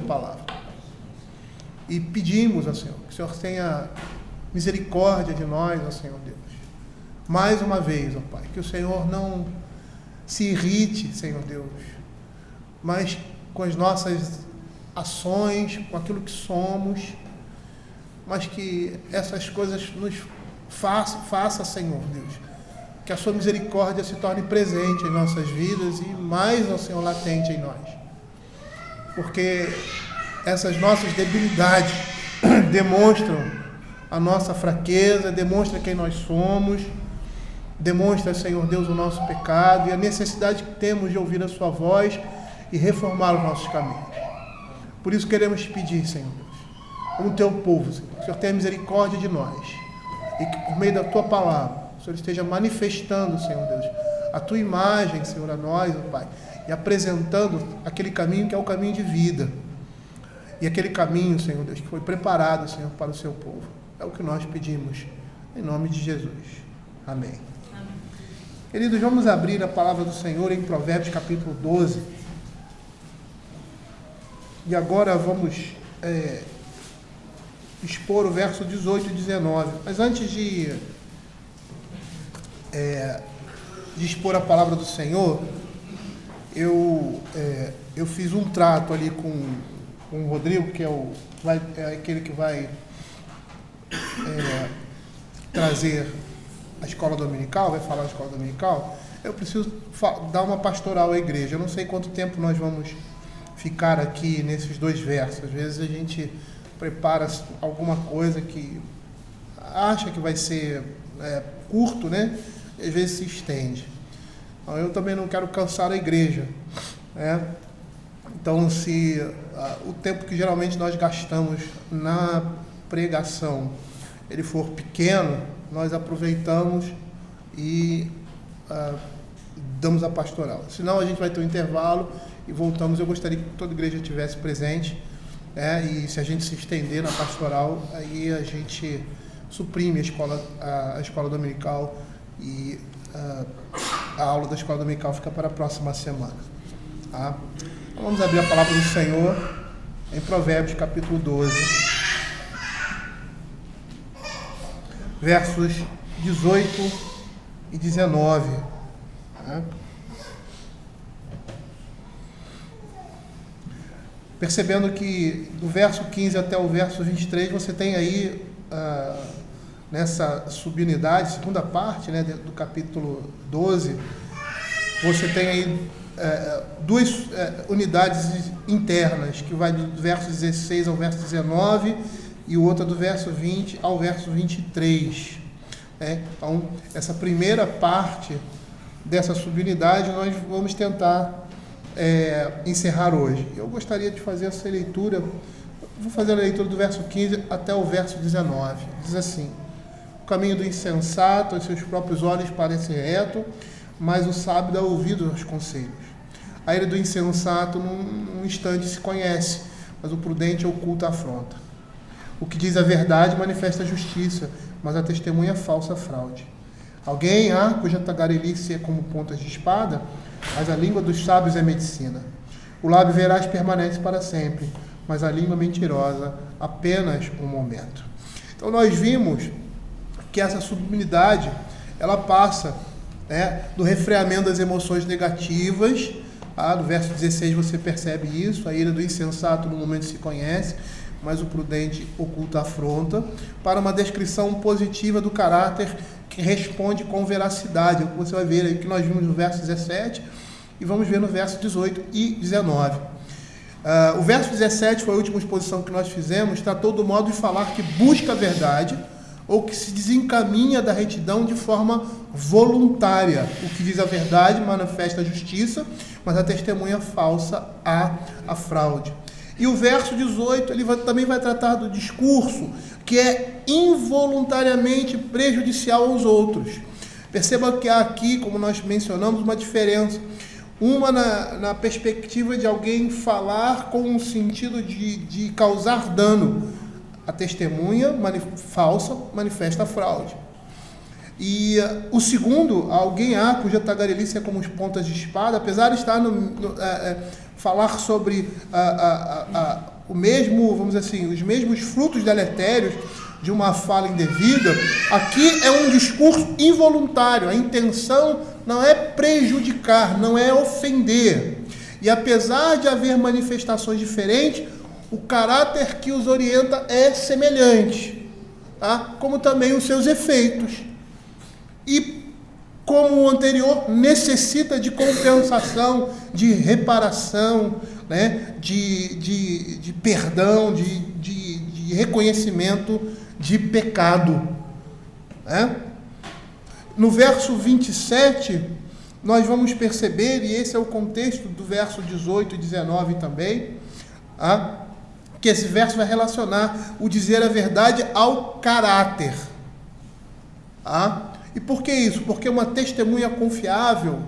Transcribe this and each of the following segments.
palavra. E pedimos ao Senhor que o Senhor tenha misericórdia de nós, ó Senhor Deus. Mais uma vez, ó Pai, que o Senhor não se irrite, Senhor Deus, mas com as nossas ações, com aquilo que somos, mas que essas coisas nos faça, Senhor Deus, que a sua misericórdia se torne presente em nossas vidas e mais, ó Senhor, latente em nós. Porque essas nossas debilidades demonstram a nossa fraqueza, demonstram quem nós somos, demonstra, Senhor Deus, o nosso pecado e a necessidade que temos de ouvir a sua voz e reformar os nossos caminhos. Por isso queremos te pedir, Senhor Deus, como teu povo, Senhor, que o Senhor tenha misericórdia de nós e que por meio da tua palavra o Senhor esteja manifestando, Senhor Deus, a tua imagem, Senhor, a nós, ó Pai, e apresentando aquele caminho que é o caminho de vida e aquele caminho, Senhor Deus, que foi preparado, Senhor, para o seu povo. É o que nós pedimos, em nome de Jesus. Amém. Queridos, vamos abrir a palavra do Senhor em Provérbios capítulo 12. E agora vamos expor o verso 18 e 19. Mas antes de expor a palavra do Senhor, eu fiz um trato ali com o Rodrigo, que é aquele que vai trazer a escola dominical, vai falar a escola dominical. Eu preciso dar uma pastoral à igreja. Eu não sei quanto tempo nós vamos ficar aqui nesses dois versos. Às vezes a gente prepara alguma coisa que acha que vai ser curto, né? E às vezes se estende. Então, eu também não quero cansar a igreja, né? Então, se o tempo que geralmente nós gastamos na pregação ele for pequeno, nós aproveitamos e damos a pastoral. Senão a gente vai ter um intervalo e voltamos. Eu gostaria que toda a igreja estivesse presente, e se a gente se estender na pastoral, aí a gente suprime a escola dominical e a aula da escola dominical fica para a próxima semana. Tá? Então vamos abrir a palavra do Senhor em Provérbios capítulo 12. Versos 18 e 19. Percebendo que do verso 15 até o verso 23, você tem aí, nessa subunidade, segunda parte, né, do capítulo 12, você tem aí duas unidades internas, que vai do verso 16 ao verso 19, e outra do verso 20 ao verso 23. Então, essa primeira parte dessa subunidade nós vamos tentar encerrar hoje. Eu gostaria de fazer essa leitura, vou fazer a leitura do verso 15 até o verso 19. Diz assim: o caminho do insensato, aos seus próprios olhos parece reto, mas o sábio dá ouvido aos conselhos. A ira do insensato num instante se conhece, mas o prudente oculta a afronta. O que diz a verdade manifesta a justiça, mas a testemunha é falsa fraude. Alguém há cuja tagarelice é como pontas de espada, mas a língua dos sábios é medicina. O lábio veraz permanece para sempre, mas a língua mentirosa apenas um momento. Então nós vimos que essa subunidade, ela passa do refreamento das emoções negativas. No verso 16 você percebe isso: a ira do insensato no momento se conhece, mas o prudente oculta a afronta, para uma descrição positiva do caráter que responde com veracidade. Você vai ver aí que nós vimos no verso 17 e vamos ver no verso 18 e 19. O verso 17 foi a última exposição que nós fizemos, tratou do modo de falar que busca a verdade ou que se desencaminha da retidão de forma voluntária. O que diz a verdade manifesta a justiça, mas a testemunha falsa a fraude. E o verso 18, ele também vai tratar do discurso que é involuntariamente prejudicial aos outros. Perceba que há aqui, como nós mencionamos, uma diferença. Uma na perspectiva de alguém falar com o sentido de causar dano. A testemunha falsa manifesta a fraude. E o segundo, alguém há cuja tagarelice é como as pontas de espada, apesar de estar falar sobre o mesmo, vamos dizer assim, os mesmos frutos deletérios de uma fala indevida, aqui é um discurso involuntário. A intenção não é prejudicar, não é ofender. E apesar de haver manifestações diferentes, o caráter que os orienta é semelhante, tá? Como também os seus efeitos. E, como o anterior, necessita de compensação, de reparação, né? de perdão, de reconhecimento de pecado. Né? No verso 27, nós vamos perceber, e esse é o contexto do verso 18 e 19 também, que esse verso vai relacionar o dizer a verdade ao caráter. E por que isso? Porque uma testemunha confiável,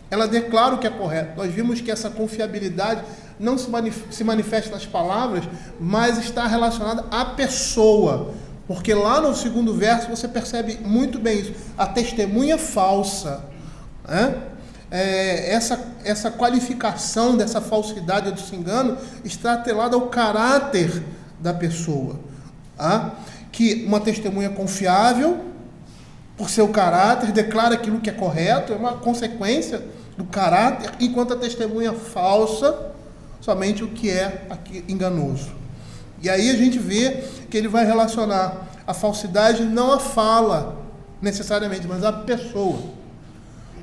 ela declara o que é correto. Nós vimos que essa confiabilidade não se manifesta nas palavras, mas está relacionada à pessoa. Porque lá no segundo verso você percebe muito bem isso. A testemunha falsa, né? Essa qualificação dessa falsidade ou desse engano está atrelada ao caráter da pessoa. Que uma testemunha confiável, por seu caráter, declara aquilo que é correto, é uma consequência do caráter, enquanto a testemunha falsa, somente o que é enganoso. E aí a gente vê que ele vai relacionar a falsidade não à fala, necessariamente, mas à pessoa.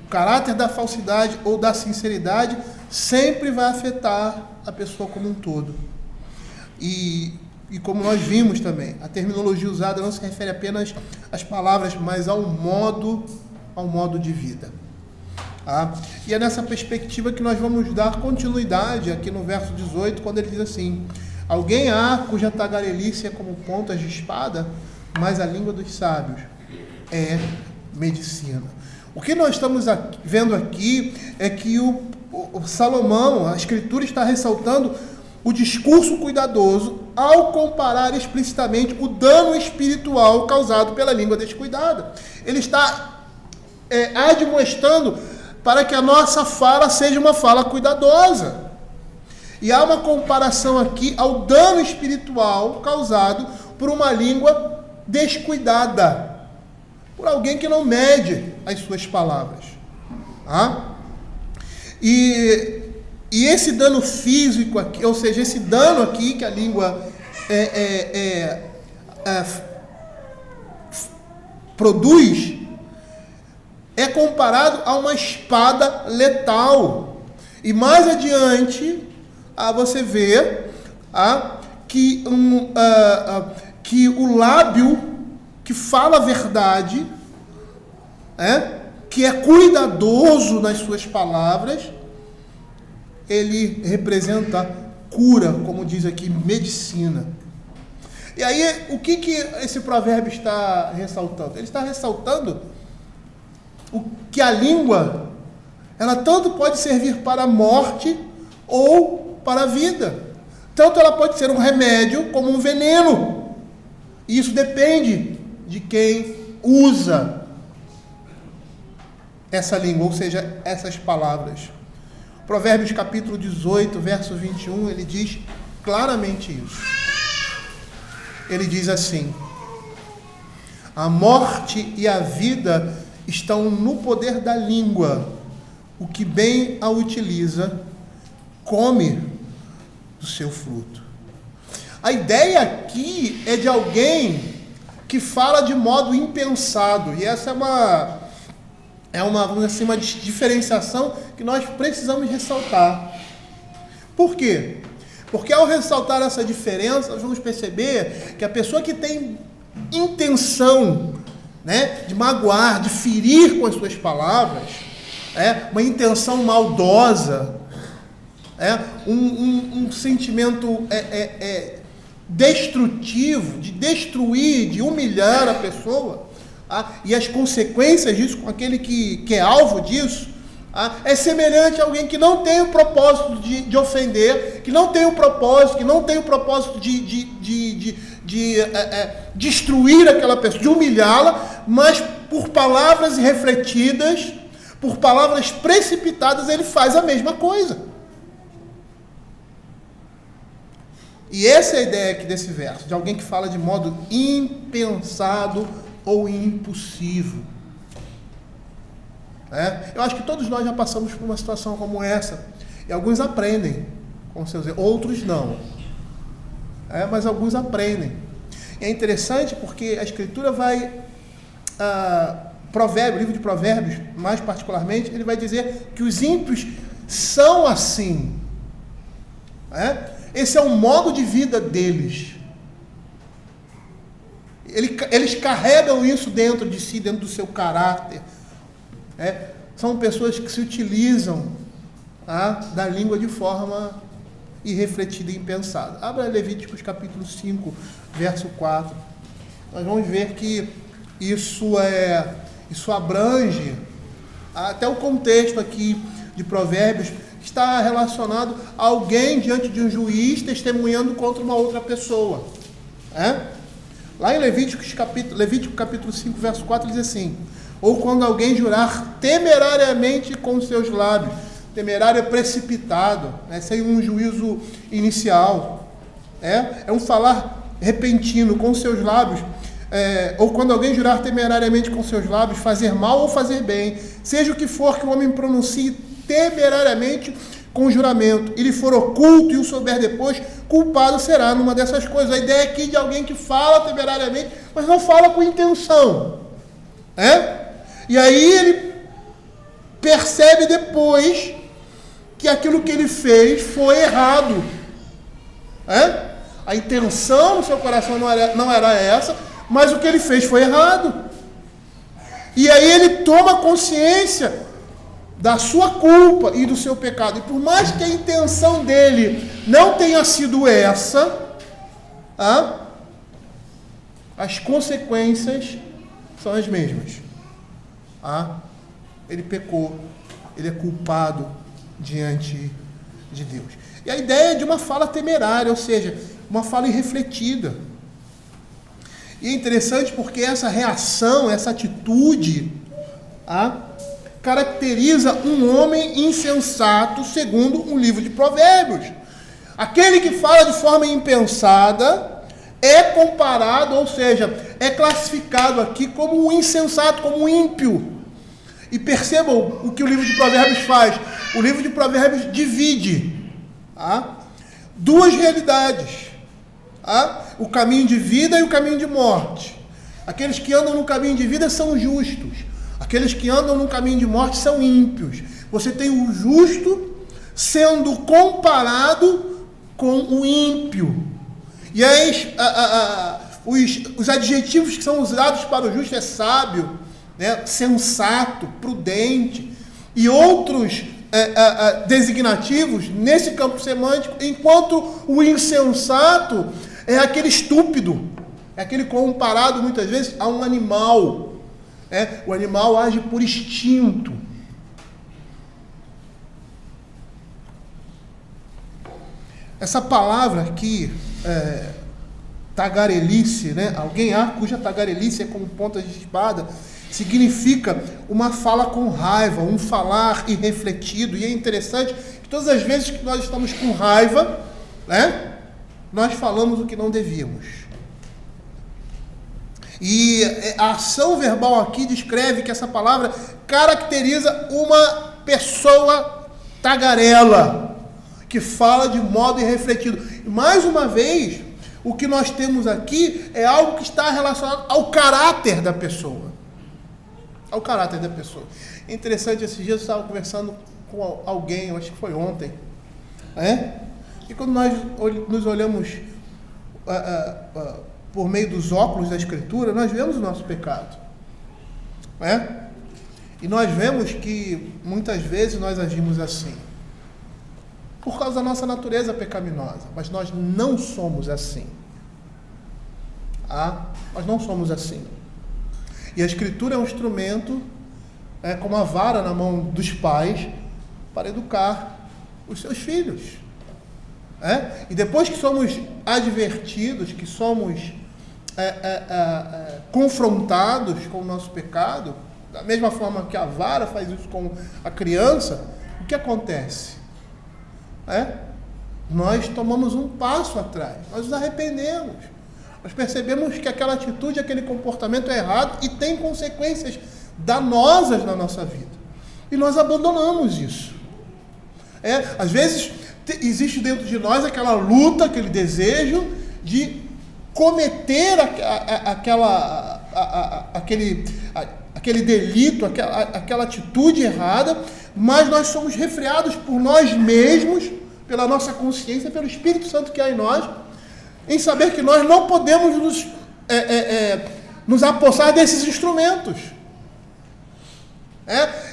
O caráter da falsidade ou da sinceridade sempre vai afetar a pessoa como um todo. E como nós vimos também, a terminologia usada não se refere apenas às palavras, mas ao modo de vida. E é nessa perspectiva que nós vamos dar continuidade aqui no verso 18, quando ele diz assim: alguém há cuja tagarelice é como pontas de espada, mas a língua dos sábios é medicina. O que nós estamos vendo aqui é que o Salomão, a Escritura, está ressaltando o discurso cuidadoso ao comparar explicitamente o dano espiritual causado pela língua descuidada. Ele está admoestando para que a nossa fala seja uma fala cuidadosa. E há uma comparação aqui ao dano espiritual causado por uma língua descuidada, por alguém que não mede as suas palavras. E esse dano físico aqui, ou seja, esse dano aqui que a língua produz, é comparado a uma espada letal. E mais adiante, você vê que o lábio que fala a verdade, que é cuidadoso nas suas palavras, ele representa cura, como diz aqui, medicina. E aí, o que esse provérbio está ressaltando? Ele está ressaltando que a língua, ela tanto pode servir para a morte ou para a vida. Tanto ela pode ser um remédio como um veneno. E isso depende de quem usa essa língua, ou seja, essas palavras. Provérbios capítulo 18, verso 21, ele diz claramente isso. Ele diz assim: a morte e a vida estão no poder da língua. O que bem a utiliza, come do seu fruto. A ideia aqui é de alguém que fala de modo impensado. E essa vamos dizer assim, uma diferenciação que nós precisamos ressaltar. Por quê? Porque ao ressaltar essa diferença, nós vamos perceber que a pessoa que tem intenção, de magoar, de ferir com as suas palavras, uma intenção maldosa, um sentimento destrutivo, de destruir, de humilhar a pessoa, e as consequências disso com aquele que é alvo disso, é semelhante a alguém que não tem o propósito de ofender, que não tem o propósito de destruir aquela pessoa, de humilhá-la, mas por palavras irrefletidas, por palavras precipitadas, ele faz a mesma coisa. E essa é a ideia aqui desse verso, de alguém que fala de modo impensado ou impossível. Eu acho que todos nós já passamos por uma situação como essa. E alguns aprendem com seus erros, outros não. Mas alguns aprendem. E é interessante porque a Escritura vai... o livro de Provérbios, mais particularmente, ele vai dizer que os ímpios são assim. Esse é o modo de vida deles. Eles carregam isso dentro de si, dentro do seu caráter. São pessoas que se utilizam da língua de forma irrefletida e impensada. Abra Levíticos capítulo 5, verso 4. Nós vamos ver que isso abrange até o contexto aqui de Provérbios, que está relacionado a alguém diante de um juiz testemunhando contra uma outra pessoa. Lá em Levítico capítulo 5, verso 4, diz assim: ou quando alguém jurar temerariamente com seus lábios. Temerário é precipitado, sem um juízo inicial. É um falar repentino com seus lábios. Ou quando alguém jurar temerariamente com seus lábios, fazer mal ou fazer bem, seja o que for que o homem pronuncie temerariamente com juramento, ele for oculto e o souber depois, culpado será numa dessas coisas. A ideia aqui de alguém que fala temerariamente, mas não fala com intenção. E aí ele percebe depois que aquilo que ele fez foi errado. A intenção no seu coração não era essa, mas o que ele fez foi errado. E aí ele toma consciência da sua culpa e do seu pecado. E por mais que a intenção dele não tenha sido essa, as consequências são as mesmas. Ele pecou, ele é culpado diante de Deus. E a ideia é de uma fala temerária, ou seja, uma fala irrefletida. E é interessante porque essa reação, essa atitude, caracteriza um homem insensato, segundo o livro de Provérbios. Aquele que fala de forma impensada é comparado, ou seja, é classificado aqui como um insensato, como um ímpio. E percebam o que o livro de Provérbios faz. O livro de Provérbios divide duas realidades. O caminho de vida e o caminho de morte. Aqueles que andam no caminho de vida são justos. Aqueles que andam no caminho de morte são ímpios. Você tem o justo sendo comparado com o ímpio. E aí os adjetivos que são usados para o justo é sábio, sensato, prudente, e outros designativos nesse campo semântico, enquanto o insensato é aquele estúpido, é aquele comparado muitas vezes a um animal. O animal age por instinto. Essa palavra aqui, tagarelice, alguém cuja tagarelice é como ponta de espada, significa uma fala com raiva, um falar irrefletido. E é interessante que todas as vezes que nós estamos com raiva, nós falamos o que não devíamos. E a ação verbal aqui descreve que essa palavra caracteriza uma pessoa tagarela, que fala de modo irrefletido. E mais uma vez, o que nós temos aqui é algo que está relacionado ao caráter da pessoa. Ao caráter da pessoa. É interessante, esses dias eu estava conversando com alguém, eu acho que foi ontem, e quando nós nos olhamos por meio dos óculos da Escritura, nós vemos o nosso pecado. E nós vemos que muitas vezes nós agimos assim, por causa da nossa natureza pecaminosa, mas nós não somos assim. Nós não somos assim. E a Escritura é um instrumento, como a vara na mão dos pais, para educar os seus filhos. E depois que somos advertidos, que somos confrontados com o nosso pecado, da mesma forma que a vara faz isso com a criança, o que acontece? nós tomamos um passo atrás, nós nos arrependemos. Nós percebemos que aquela atitude, aquele comportamento é errado e tem consequências danosas na nossa vida. E nós abandonamos isso. Às vezes existe dentro de nós aquela luta, aquele desejo de cometer aquele delito, aquela atitude errada, mas nós somos refreados por nós mesmos, pela nossa consciência, pelo Espírito Santo que há em nós, em saber que nós não podemos nos apossar desses instrumentos.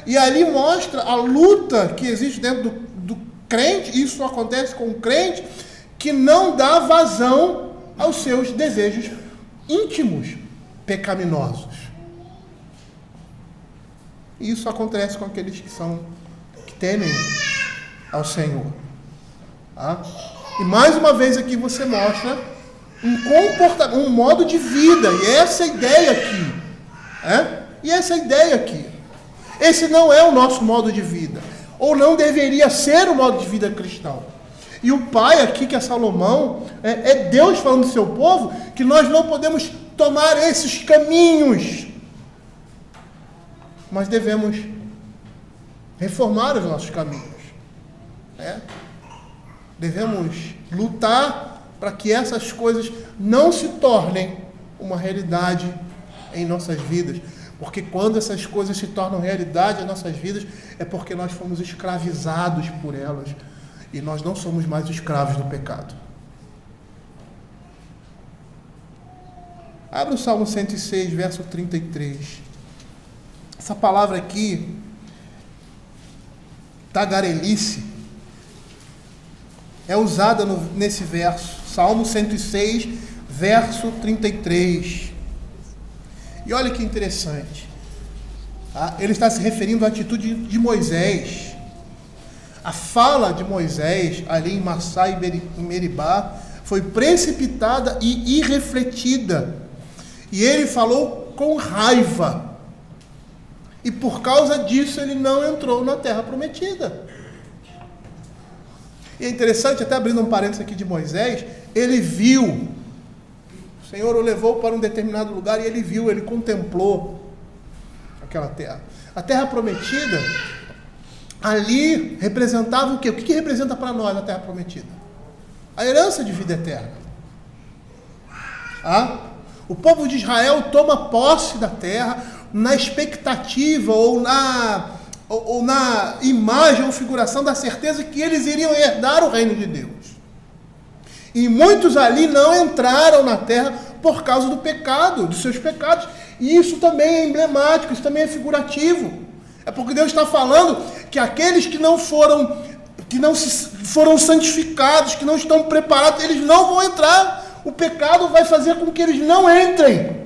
E ali mostra a luta que existe dentro do crente, isso acontece com o crente, que não dá vazão aos seus desejos íntimos, pecaminosos. E isso acontece com aqueles que temem ao Senhor. E mais uma vez aqui você mostra um modo de vida, e essa é a ideia aqui. Esse não é o nosso modo de vida, ou não deveria ser o modo de vida cristão. E o pai aqui, que é Salomão, é Deus falando do seu povo, que nós não podemos tomar esses caminhos, mas devemos reformar os nossos caminhos. Devemos lutar para que essas coisas não se tornem uma realidade em nossas vidas. Porque quando essas coisas se tornam realidade em nossas vidas, é porque nós fomos escravizados por elas. E nós não somos mais escravos do pecado. Abre o Salmo 106, verso 33. Essa palavra aqui, tagarelice, é usada nesse verso. Salmo 106, verso 33. E olha que interessante. Ele está se referindo à atitude de Moisés. A fala de Moisés, ali em Massá e Meribá, foi precipitada e irrefletida. E ele falou com raiva. E por causa disso ele não entrou na terra prometida. E é interessante, até abrindo um parênteses aqui de Moisés, ele viu, o Senhor o levou para um determinado lugar e ele viu, ele contemplou aquela terra. A terra prometida, ali representava o quê? O que representa para nós a terra prometida? A herança de vida eterna. O povo de Israel toma posse da terra na expectativa ou na imagem ou figuração da certeza que eles iriam herdar o reino de Deus. E muitos ali não entraram na terra por causa do pecado, dos seus pecados. E isso também é emblemático, isso também é figurativo. É porque Deus está falando que aqueles que não foram santificados, que não estão preparados, eles não vão entrar. O pecado vai fazer com que eles não entrem.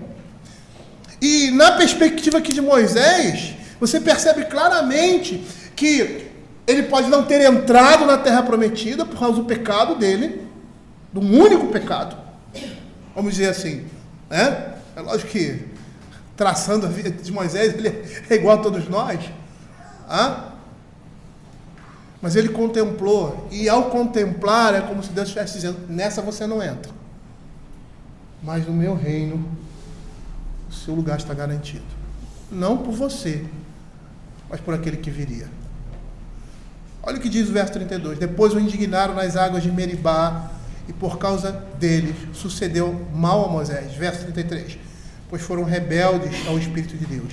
E na perspectiva aqui de Moisés, você percebe claramente que ele pode não ter entrado na terra prometida por causa do pecado dele, do único pecado. Vamos dizer assim, né? É lógico que, traçando a vida de Moisés, ele é igual a todos nós. Mas ele contemplou, e ao contemplar, é como se Deus estivesse dizendo, nessa você não entra. Mas no meu reino, o seu lugar está garantido. Não por você, mas por aquele que viria. Olha o que diz o verso 32. Depois o indignaram nas águas de Meribá, e por causa deles sucedeu mal a Moisés. Verso 33. Pois foram rebeldes ao Espírito de Deus.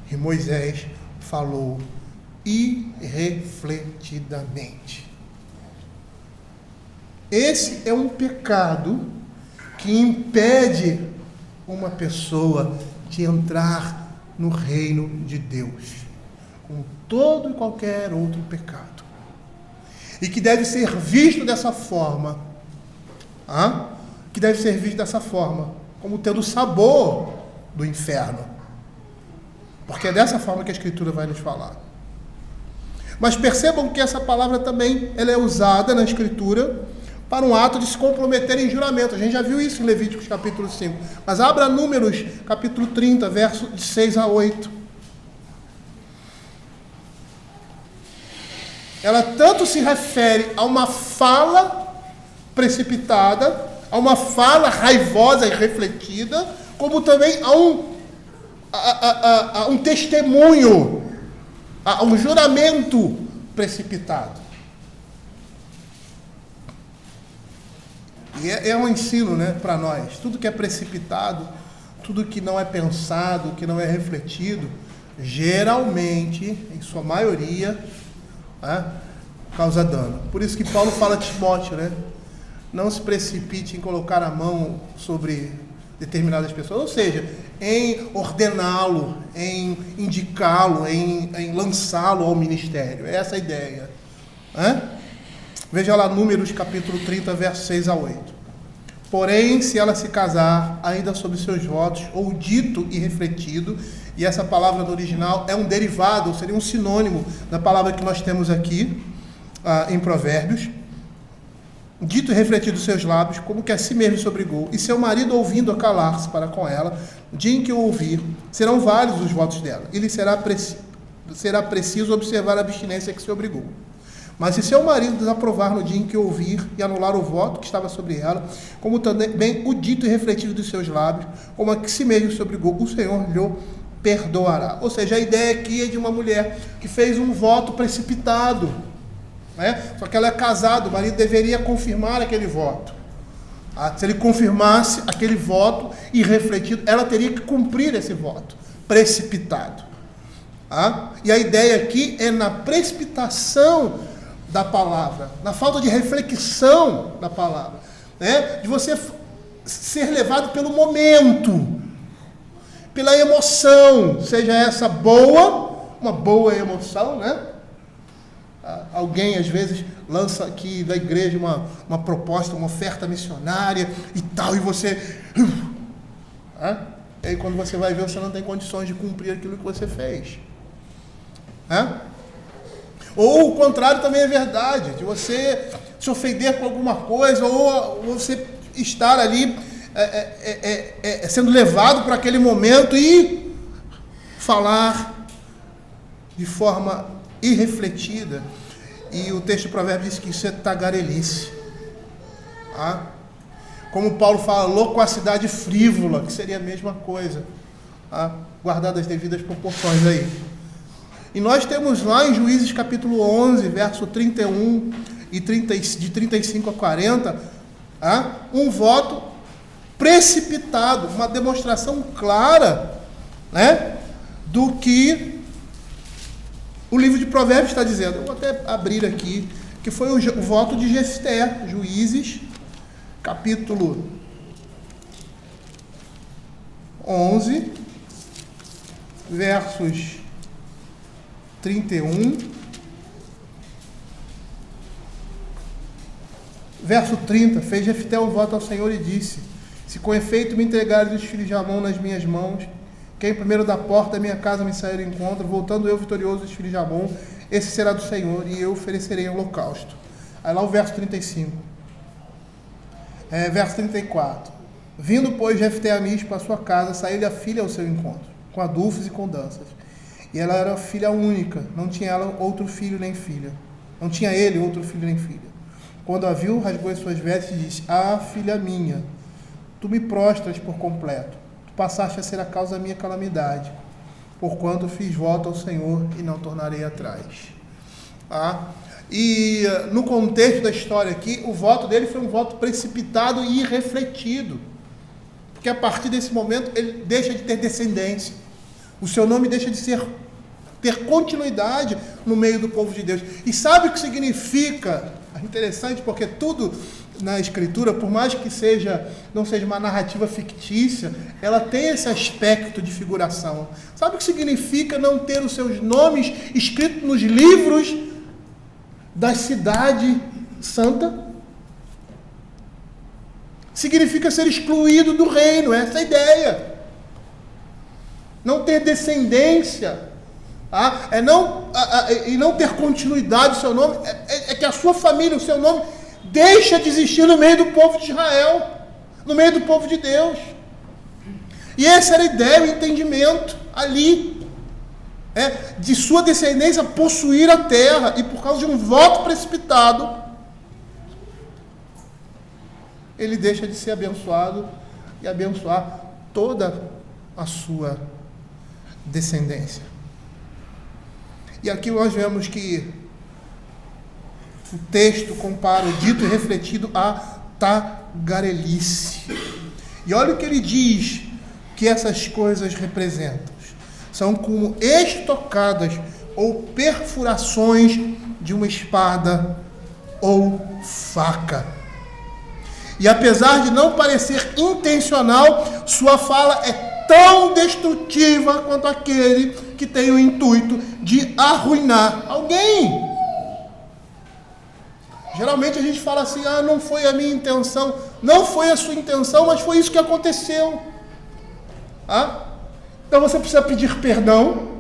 E Moisés falou irrefletidamente. Esse é um pecado que impede uma pessoa de entrar no reino de Deus, com todo e qualquer outro pecado, e que deve ser visto dessa forma, como tendo o sabor do inferno, porque é dessa forma que a Escritura vai nos falar. Mas percebam que essa palavra também ela é usada na Escritura para um ato de se comprometer em juramento. A gente já viu isso em Levíticos capítulo 5. Mas abra Números capítulo 30, verso de 6 a 8. Ela tanto se refere a uma fala precipitada, a uma fala raivosa e refletida, como também a um testemunho, a um juramento precipitado. E é um ensino, né, para nós. Tudo que é precipitado, tudo que não é pensado, que não é refletido, geralmente, em sua maioria, causa dano. Por isso que Paulo fala a Timóteo, né? Não se precipite em colocar a mão sobre determinadas pessoas, ou seja, em ordená-lo, em indicá-lo, em lançá-lo ao ministério. É essa a ideia. Veja lá Números capítulo 30, versos 6 a 8. Porém, se ela se casar, ainda sob seus votos, ou dito e refletido, e essa palavra no original é um derivado, seria um sinônimo da palavra que nós temos aqui, em Provérbios, dito e refletido seus lábios, como que a si mesmo se obrigou, e seu marido ouvindo a calar-se para com ela, dia em que o ouvir, serão válidos os votos dela, e lhe será preciso observar a abstinência que se obrigou. Mas se seu marido desaprovar no dia em que ouvir e anular o voto que estava sobre ela, como também o dito e refletido dos seus lábios, como a que si mesmo se obrigou, o Senhor lhe perdoará. Ou seja, a ideia aqui é de uma mulher que fez um voto precipitado, né? Só que ela é casada, o marido deveria confirmar aquele voto. Se ele confirmasse aquele voto irrefletido, ela teria que cumprir esse voto precipitado. E a ideia aqui é na precipitação da palavra, na falta de reflexão da palavra, né? De você ser levado pelo momento, pela emoção, seja essa uma boa emoção, né? Alguém às vezes lança aqui da igreja uma proposta, uma oferta missionária e tal, e você... E aí quando você vai ver, você não tem condições de cumprir aquilo que você fez. Ou o contrário também é verdade, de você se ofender com alguma coisa, ou você estar ali sendo levado para aquele momento e falar de forma irrefletida. E o texto de Provérbios diz que isso é tagarelice. Como Paulo fala, loquacidade frívola, que seria a mesma coisa, guardadas as devidas proporções aí. E nós temos lá em Juízes capítulo 11, verso 31 e de 35 a 40, um voto precipitado, uma demonstração clara, né, do que o livro de Provérbios está dizendo. Eu vou até abrir aqui, que foi o voto de Jefté, Juízes, capítulo 11, versos 31, verso 30, fez Jefté um voto ao Senhor e disse: se com efeito me entregares os filhos de Amon nas minhas mãos, quem primeiro da porta da minha casa me sair ao encontro, voltando eu vitorioso dos filhos de Amon, esse será do Senhor, e eu oferecerei holocausto. Aí lá o verso 35. Verso 34. Vindo, pois, Jefté a Mispa à sua casa, saiu-lhe a filha ao seu encontro, com adufes e com danças. E ela era filha única, não tinha ela outro filho nem filha. Não tinha ele outro filho nem filha. Quando a viu, rasgou as suas vestes e disse: filha minha, tu me prostras por completo. Tu passaste a ser a causa da minha calamidade, porquanto fiz voto ao Senhor e não tornarei atrás. E no contexto da história aqui, o voto dele foi um voto precipitado e irrefletido. Porque a partir desse momento ele deixa de ter descendência. O seu nome deixa de ter continuidade no meio do povo de Deus. E sabe o que significa? É interessante, porque tudo na Escritura, por mais que não seja uma narrativa fictícia, ela tem esse aspecto de figuração. Sabe o que significa não ter os seus nomes escritos nos livros da cidade santa? Significa ser excluído do reino, essa é a ideia. Não ter descendência, e não ter continuidade do seu nome, é que a sua família, o seu nome, deixa de existir no meio do povo de Israel, no meio do povo de Deus. E essa era a ideia, o entendimento ali, de sua descendência possuir a terra, e por causa de um voto precipitado, ele deixa de ser abençoado e abençoar toda a sua descendência. E aqui nós vemos que o texto compara o dito e refletido a tagarelice. E olha o que ele diz que essas coisas representam. São como estocadas ou perfurações de uma espada ou faca. E apesar de não parecer intencional, sua fala é tão destrutiva quanto aquele que tem o intuito de arruinar alguém. Geralmente a gente fala assim, não foi a minha intenção. Não foi a sua intenção, mas foi isso que aconteceu. Então você precisa pedir perdão.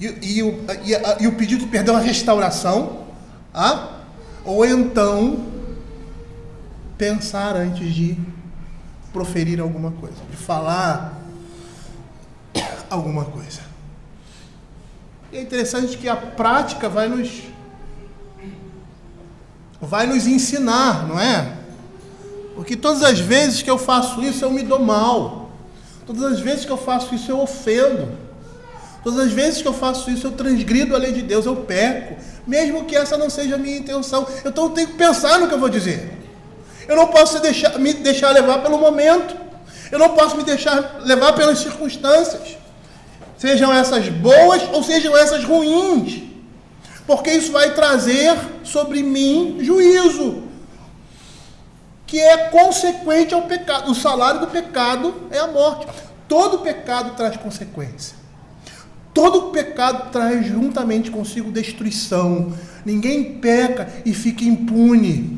E o pedido de perdão é restauração. Ou então pensar antes de proferir alguma coisa, de falar alguma coisa. E é interessante que a prática vai nos ensinar, não é? Porque todas as vezes que eu faço isso, eu me dou mal. Todas as vezes que eu faço isso, eu ofendo. Todas as vezes que eu faço isso, eu transgrido a lei de Deus, eu peco. Mesmo que essa não seja a minha intenção. Então eu tenho que pensar no que eu vou dizer. Eu não posso me deixar levar pelo momento. Eu não posso me deixar levar pelas circunstâncias. Sejam essas boas ou sejam essas ruins. Porque isso vai trazer sobre mim juízo, que é consequente ao pecado. O salário do pecado é a morte. Todo pecado traz consequência. Todo pecado traz juntamente consigo destruição. Ninguém peca e fica impune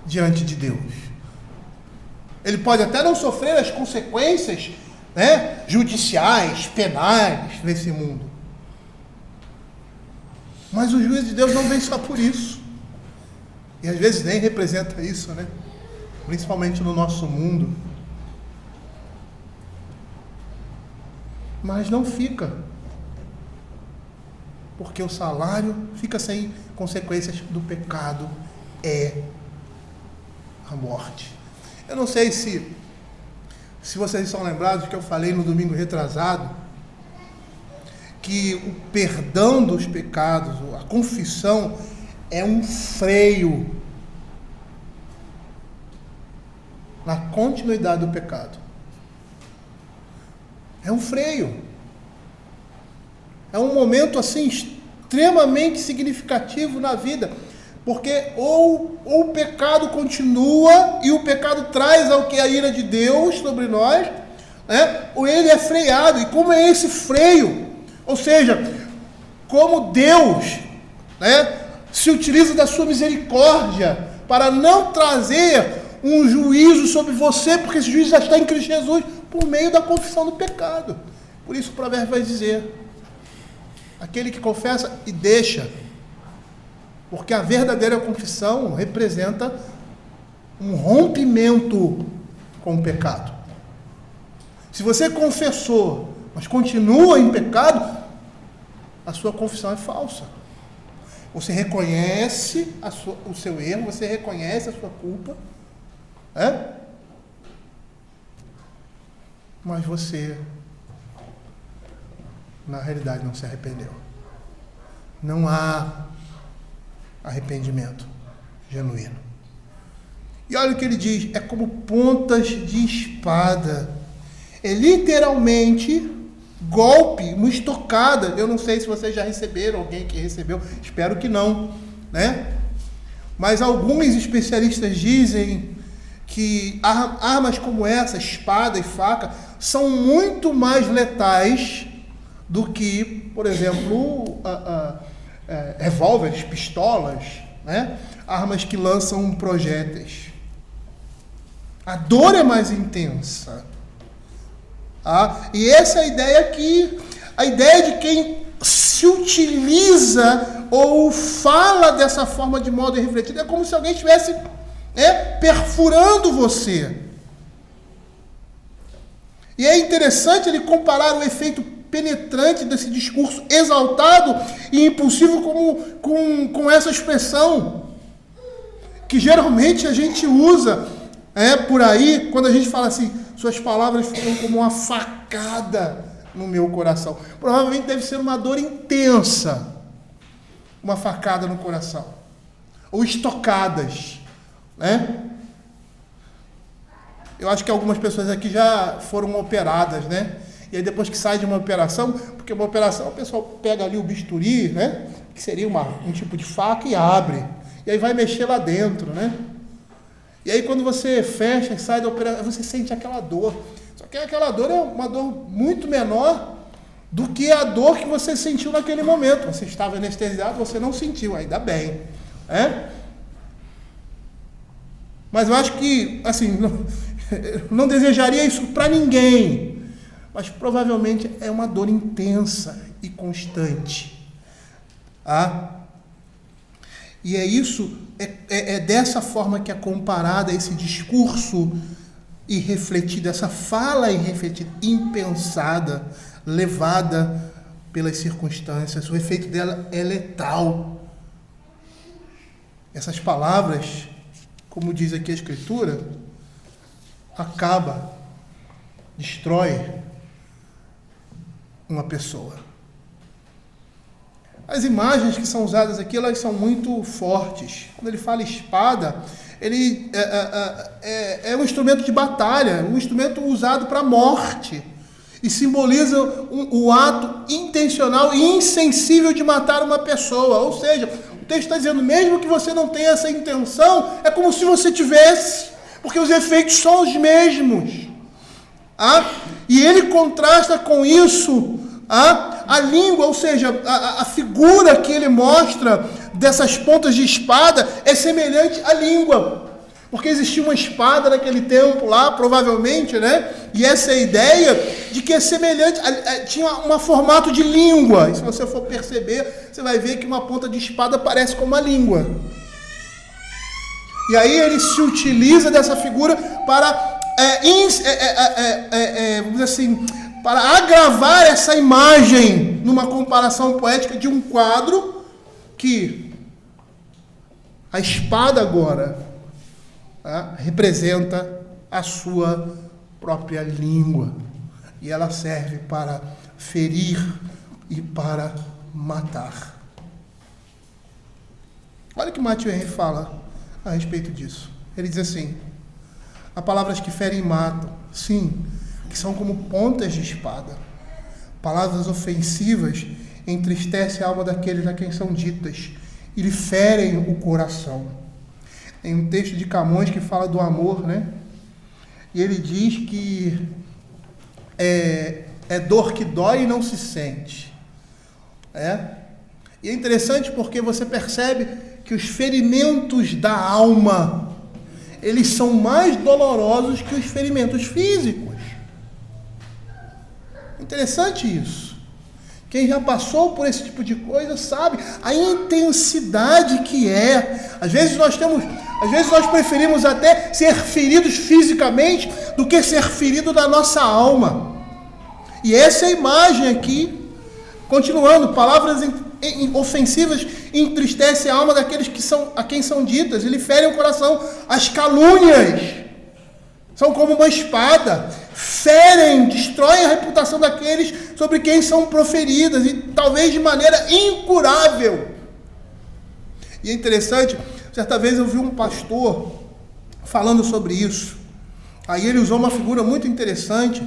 diante de Deus. Ele pode até não sofrer as consequências, judiciais, penais nesse mundo. Mas o juízo de Deus não vem só por isso. E às vezes nem representa isso, principalmente no nosso mundo. Mas não fica. Porque o salário fica sem consequências do pecado, é a morte. Eu não sei se vocês são lembrados que eu falei no domingo retrasado, que o perdão dos pecados, a confissão, é um freio na continuidade do pecado. É um freio. É um momento assim extremamente significativo na vida. Porque ou o pecado continua e o pecado traz ao que a ira de Deus sobre nós, ou ele é freado. E como é esse freio? Ou seja, como Deus se utiliza da sua misericórdia para não trazer um juízo sobre você, porque esse juízo já está em Cristo Jesus, por meio da confissão do pecado. Por isso o provérbio vai dizer, aquele que confessa e deixa, porque a verdadeira confissão representa um rompimento com o pecado. Se você confessou, mas continua em pecado, a sua confissão é falsa. Você reconhece o seu erro, você reconhece a sua culpa, mas você, na realidade, não se arrependeu. Não há arrependimento genuíno. E olha o que ele diz, é como pontas de espada. É literalmente golpe, uma estocada. Eu não sei se vocês já receberam, alguém que recebeu, espero que não, Mas alguns especialistas dizem que armas como essa, espada e faca, são muito mais letais do que, por exemplo, revólveres, pistolas, armas que lançam projéteis. A dor é mais intensa. E essa é a ideia aqui, a ideia de quem se utiliza ou fala dessa forma de modo irrefletido, é como se alguém estivesse perfurando você. E é interessante ele comparar o efeito penetrante desse discurso exaltado e impulsivo com essa expressão. que geralmente a gente usa por aí, quando a gente fala assim, suas palavras foram como uma facada no meu coração. Provavelmente deve ser uma dor intensa, uma facada no coração, ou estocadas, né? Eu acho que algumas pessoas aqui já foram operadas, né? E aí depois que sai de uma operação, porque uma operação o pessoal pega ali o bisturi, né? Que seria um tipo de faca e abre. E aí vai mexer lá dentro, né? E aí quando você fecha e sai da operação, você sente aquela dor. Só que aquela dor é uma dor muito menor do que a dor que você sentiu naquele momento. Você estava anestesiado, você não sentiu, ainda bem. Mas eu acho que, assim, não desejaria isso para ninguém. Mas provavelmente é uma dor intensa e constante. E é isso, é dessa forma que é comparada esse discurso irrefletido, essa fala irrefletida, impensada, levada pelas circunstâncias. O efeito dela é letal. Essas palavras, como diz aqui a Escritura, acaba, destrói uma pessoa. As imagens que são usadas aqui, elas são muito fortes. Quando ele fala espada, ele é um instrumento de batalha, um instrumento usado para a morte, e simboliza o ato intencional e insensível de matar uma pessoa. Ou seja, o texto está dizendo, mesmo que você não tenha essa intenção, é como se você tivesse, porque os efeitos são os mesmos. E ele contrasta com isso a língua, ou seja, a figura que ele mostra dessas pontas de espada é semelhante à língua. Porque existia uma espada naquele tempo lá, provavelmente, né? E essa é a ideia de que é semelhante, tinha um formato de língua. E se você for perceber, você vai ver que uma ponta de espada parece com uma língua. E aí ele se utiliza dessa figura para, vamos dizer assim, para agravar essa imagem numa comparação poética de um quadro que a espada agora representa a sua própria língua. E ela serve para ferir e para matar. Olha o que Matthew Henry fala a respeito disso. Ele diz assim: há palavras que ferem e matam, sim, que são como pontas de espada. Palavras ofensivas entristecem a alma daqueles a quem são ditas e lhe ferem o coração. Tem um texto de Camões que fala do amor, né? E ele diz que é dor que dói e não se sente. E é interessante porque você percebe que os ferimentos da alma, eles são mais dolorosos que os ferimentos físicos. Interessante isso. Quem já passou por esse tipo de coisa sabe a intensidade que é. Às vezes nós preferimos até ser feridos fisicamente do que ser ferido da nossa alma. E essa é a imagem aqui. Continuando, palavras ofensivas entristecem a alma daqueles a quem são ditas, e lhe ferem o coração. As calúnias são como uma espada, ferem, destroem a reputação daqueles sobre quem são proferidas, e talvez de maneira incurável. E é interessante, certa vez eu vi um pastor falando sobre isso. Aí ele usou uma figura muito interessante,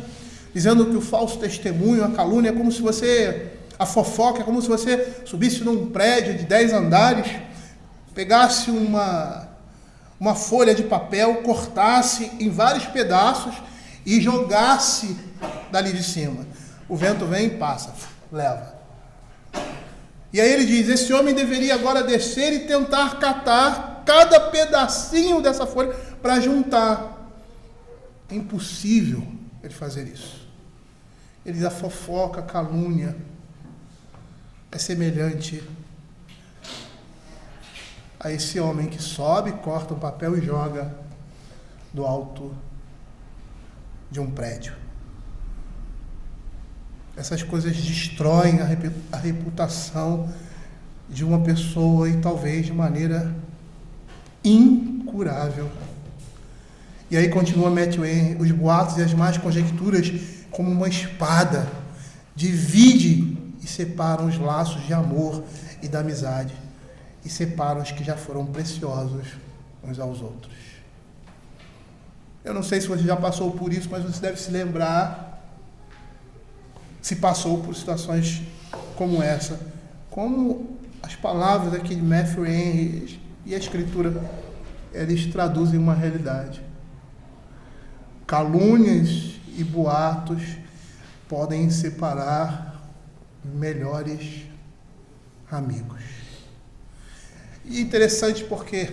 dizendo que o falso testemunho, a calúnia, é como se a fofoca é como se você subisse num prédio de 10 andares, pegasse uma folha de papel, cortasse em vários pedaços e jogasse dali de cima. O vento vem e passa, leva. E aí ele diz, esse homem deveria agora descer e tentar catar cada pedacinho dessa folha para juntar. É impossível ele fazer isso. Ele diz, a fofoca, a calúnia é semelhante a esse homem que sobe, corta um papel e joga do alto de um prédio. Essas coisas destroem a reputação de uma pessoa, e talvez de maneira incurável. E aí continua Matthew Henry: os boatos e as más conjecturas, como uma espada, divide e separa os laços de amor e da amizade, e separa os que já foram preciosos uns aos outros. Eu não sei se você já passou por isso, mas você deve se lembrar, se passou por situações como essa, como as palavras aqui de Matthew Henry e a Escritura, eles traduzem uma realidade. Calúnias e boatos podem separar melhores amigos. E interessante porque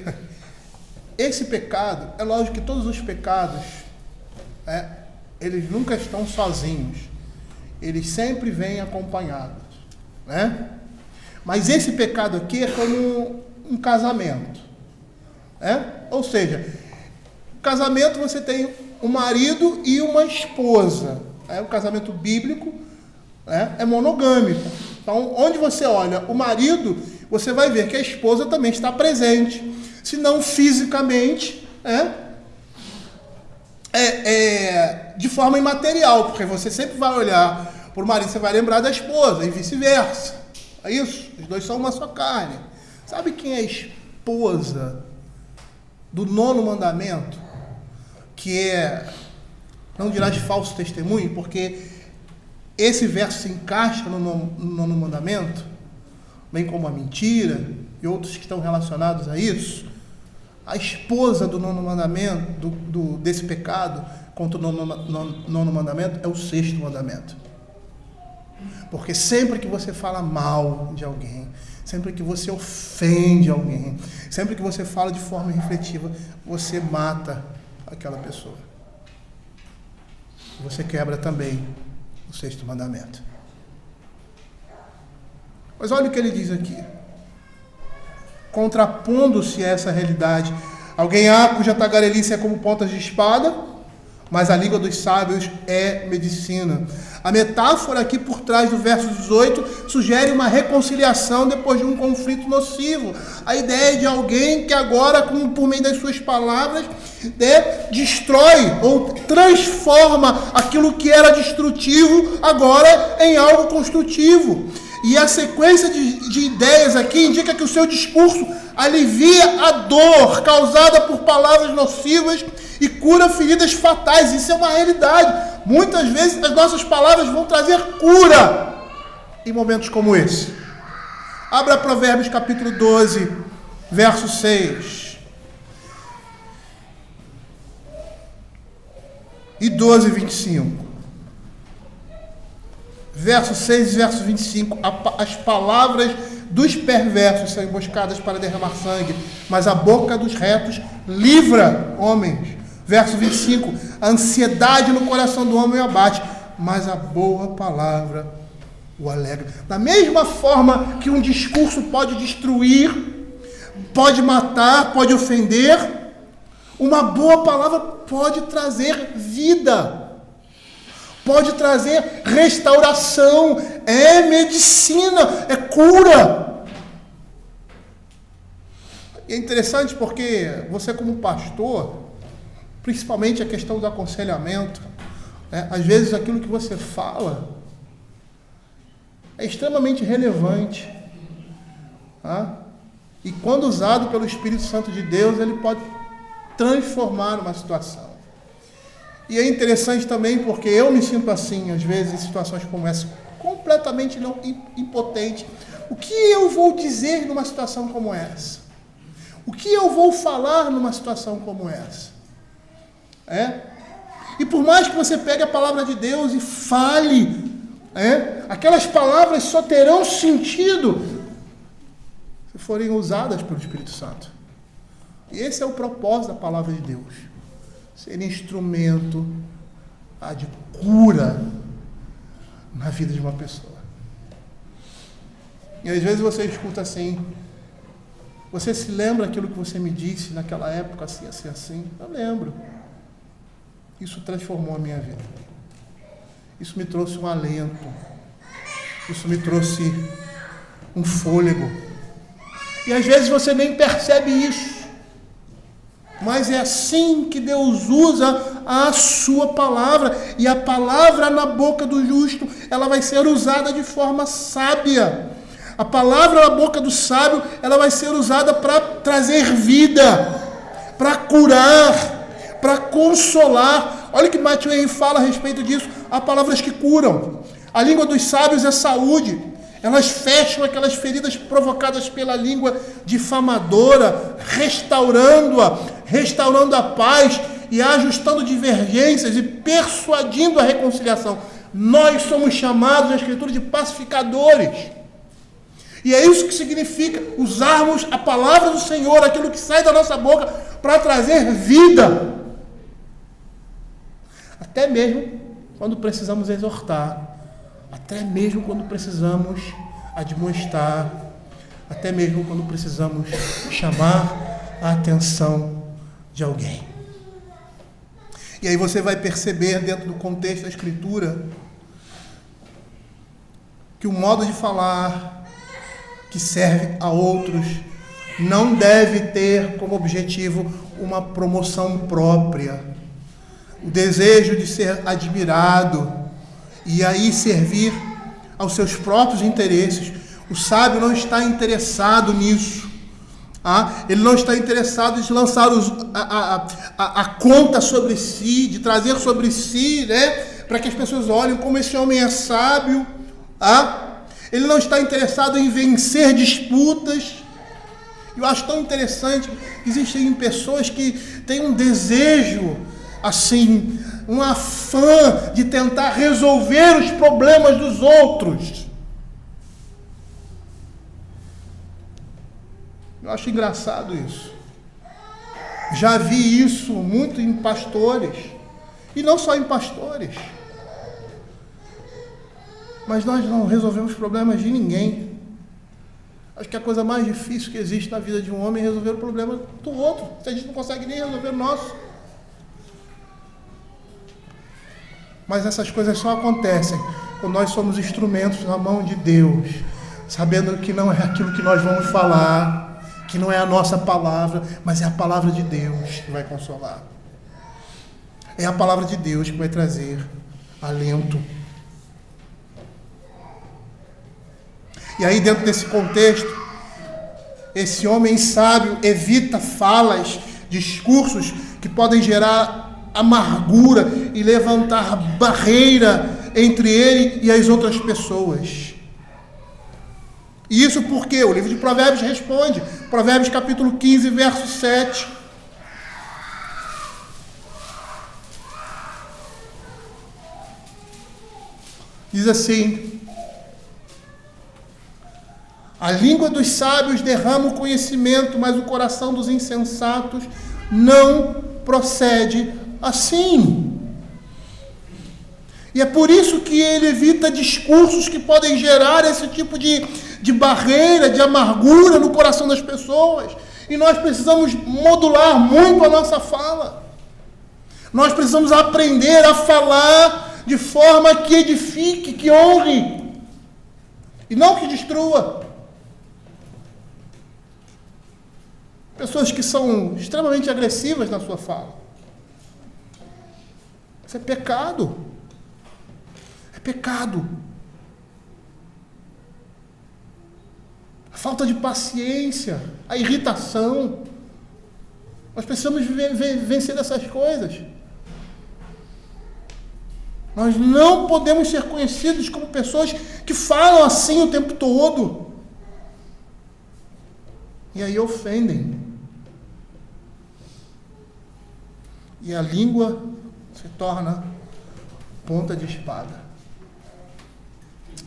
esse pecado, é lógico que todos os pecados, eles nunca estão sozinhos. Eles sempre vêm acompanhados, né? Mas esse pecado aqui é como um casamento, né? Ou seja, casamento você tem um marido e uma esposa. O casamento bíblico, né, é monogâmico. Então, onde você olha o marido, você vai ver que a esposa também está presente. Se não fisicamente, de forma imaterial, porque você sempre vai olhar para o marido, você vai lembrar da esposa, e vice-versa. É isso? Os dois são uma só carne. Sabe quem é a esposa do 9º mandamento? Que é: não dirás falso testemunho, porque esse verso se encaixa no 9º mandamento, bem como a mentira e outros que estão relacionados a isso. A esposa do 9º mandamento, desse pecado contra o 9º mandamento, é o 6º mandamento. Porque sempre que você fala mal de alguém, sempre que você ofende alguém, sempre que você fala de forma irrefletiva, você mata aquela pessoa. Você quebra também o 6º mandamento. Mas olha o que ele diz aqui. Contrapondo-se a essa realidade: alguém cuja tagarelice é como pontas de espada, mas a língua dos sábios é medicina. A metáfora aqui por trás do verso 18 sugere uma reconciliação depois de um conflito nocivo. A ideia de alguém que agora, por meio das suas palavras, destrói ou transforma aquilo que era destrutivo agora em algo construtivo. E a sequência de ideias aqui indica que o seu discurso alivia a dor causada por palavras nocivas e cura feridas fatais. Isso é uma realidade. Muitas vezes as nossas palavras vão trazer cura em momentos como esse. Abra Provérbios capítulo 12, verso 6. E 12, 25. Verso 6 e verso 25. As palavras dos perversos são emboscadas para derramar sangue, mas a boca dos retos livra homens. Verso 25. A ansiedade no coração do homem o abate, mas a boa palavra o alegra. Da mesma forma que um discurso pode destruir, pode matar, pode ofender, uma boa palavra pode trazer vida, pode trazer restauração, é medicina, é cura. E é interessante porque você, como pastor, principalmente a questão do aconselhamento, às vezes aquilo que você fala é extremamente relevante, e quando usado pelo Espírito Santo de Deus, ele pode transformar uma situação. E é interessante também porque eu me sinto assim, às vezes, em situações como essa, completamente impotente. O que eu vou dizer numa situação como essa? O que eu vou falar numa situação como essa? E por mais que você pegue a palavra de Deus e fale, aquelas palavras só terão sentido se forem usadas pelo Espírito Santo. E esse é o propósito da palavra de Deus: ser instrumento de cura na vida de uma pessoa. E às vezes você escuta assim: você se lembra aquilo que você me disse naquela época, assim, assim, assim? Eu lembro. Isso transformou a minha vida. Isso me trouxe um alento. Isso me trouxe um fôlego. E às vezes você nem percebe isso. Mas é assim que Deus usa a sua palavra. E a palavra na boca do justo, ela vai ser usada de forma sábia. A palavra na boca do sábio, ela vai ser usada para trazer vida, para curar, para consolar. Olha o que Matthew Henry fala a respeito disso. Há palavras que curam. A língua dos sábios é saúde. Elas fecham aquelas feridas provocadas pela língua difamadora, restaurando a paz e ajustando divergências e persuadindo a reconciliação. Nós somos chamados na Escritura de pacificadores. E é isso que significa usarmos a palavra do Senhor, aquilo que sai da nossa boca, para trazer vida. Até mesmo quando precisamos exortar, até mesmo quando precisamos admoestar, até mesmo quando precisamos chamar a atenção de alguém. E aí você vai perceber, dentro do contexto da Escritura, que o modo de falar que serve a outros não deve ter como objetivo uma promoção própria, o desejo de ser admirado e aí servir aos seus próprios interesses. O sábio não está interessado nisso. Ele não está interessado em lançar a conta sobre si, de trazer sobre si, para que as pessoas olhem como esse homem é sábio. Ele não está interessado em vencer disputas. Eu acho tão interessante que existem pessoas que têm um desejo, assim, um afã de tentar resolver os problemas dos outros. Eu acho engraçado isso. Já vi isso muito em pastores, e não só em pastores. Mas nós não resolvemos problemas de ninguém. Acho que a coisa mais difícil que existe na vida de um homem é resolver o problema do outro. Se a gente não consegue nem resolver o nosso. Mas essas coisas só acontecem quando nós somos instrumentos na mão de Deus, sabendo que não é aquilo que nós vamos falar, que não é a nossa palavra, mas é a palavra de Deus que vai consolar. É a palavra de Deus que vai trazer alento. E aí, dentro desse contexto, esse homem sábio evita falas, discursos que podem gerar amargura e levantar barreira entre ele e as outras pessoas. E isso porque o livro de Provérbios responde. Provérbios capítulo 15, verso 7. Diz assim: a língua dos sábios derrama o conhecimento, mas o coração dos insensatos não procede assim. E é por isso que ele evita discursos que podem gerar esse tipo de barreira, de amargura no coração das pessoas. E nós precisamos modular muito a nossa fala. Nós precisamos aprender a falar de forma que edifique, que honre, e não que destrua. Pessoas que são extremamente agressivas na sua fala. Isso é pecado. É pecado. A falta de paciência, a irritação. Nós precisamos vencer essas coisas. Nós não podemos ser conhecidos como pessoas que falam assim o tempo todo. E aí ofendem. E a língua se torna ponta de espada.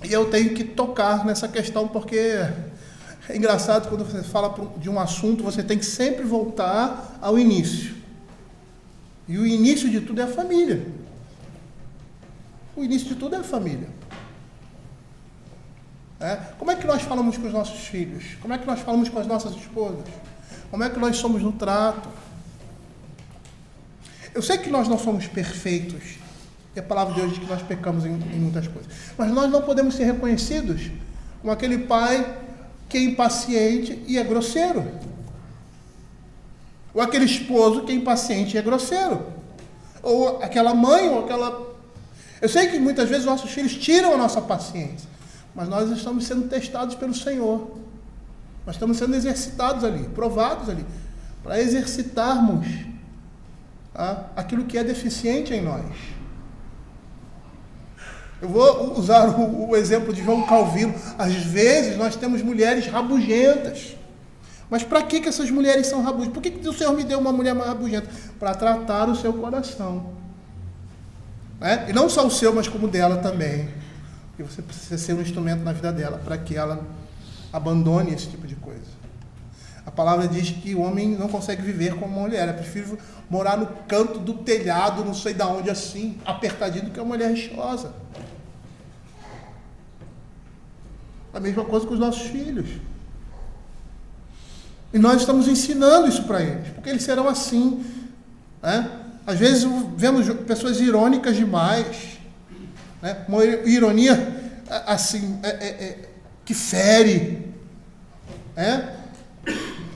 E eu tenho que tocar nessa questão, porque é engraçado quando você fala de um assunto, você tem que sempre voltar ao início. E o início de tudo é a família. O início de tudo é a família. Como é que nós falamos com os nossos filhos? Como é que nós falamos com as nossas esposas? Como é que nós somos no trato? Eu sei que nós não somos perfeitos, e a palavra de Deus diz que nós pecamos em muitas coisas, mas nós não podemos ser reconhecidos como aquele pai que é impaciente e é grosseiro. Ou aquele esposo que é impaciente e é grosseiro. Ou aquela mãe, ou aquela... Eu sei que muitas vezes nossos filhos tiram a nossa paciência, mas nós estamos sendo testados pelo Senhor. Nós estamos sendo exercitados ali, provados ali, para exercitarmos aquilo que é deficiente em nós. Eu vou usar o exemplo de João Calvino. Às vezes nós temos mulheres rabugentas. Mas para que essas mulheres são rabugentas? Por que o Senhor me deu uma mulher mais rabugenta? Para tratar o seu coração. E não só o seu, mas como o dela também. Porque você precisa ser um instrumento na vida dela, para que ela abandone esse tipo de coisa. A palavra diz que o homem não consegue viver como uma mulher. É preferível morar no canto do telhado, não sei de onde assim, apertadinho, do que uma mulher rixosa. A mesma coisa com os nossos filhos. E nós estamos ensinando isso para eles, porque eles serão assim. Às vezes vemos pessoas irônicas demais, uma ironia assim, que fere.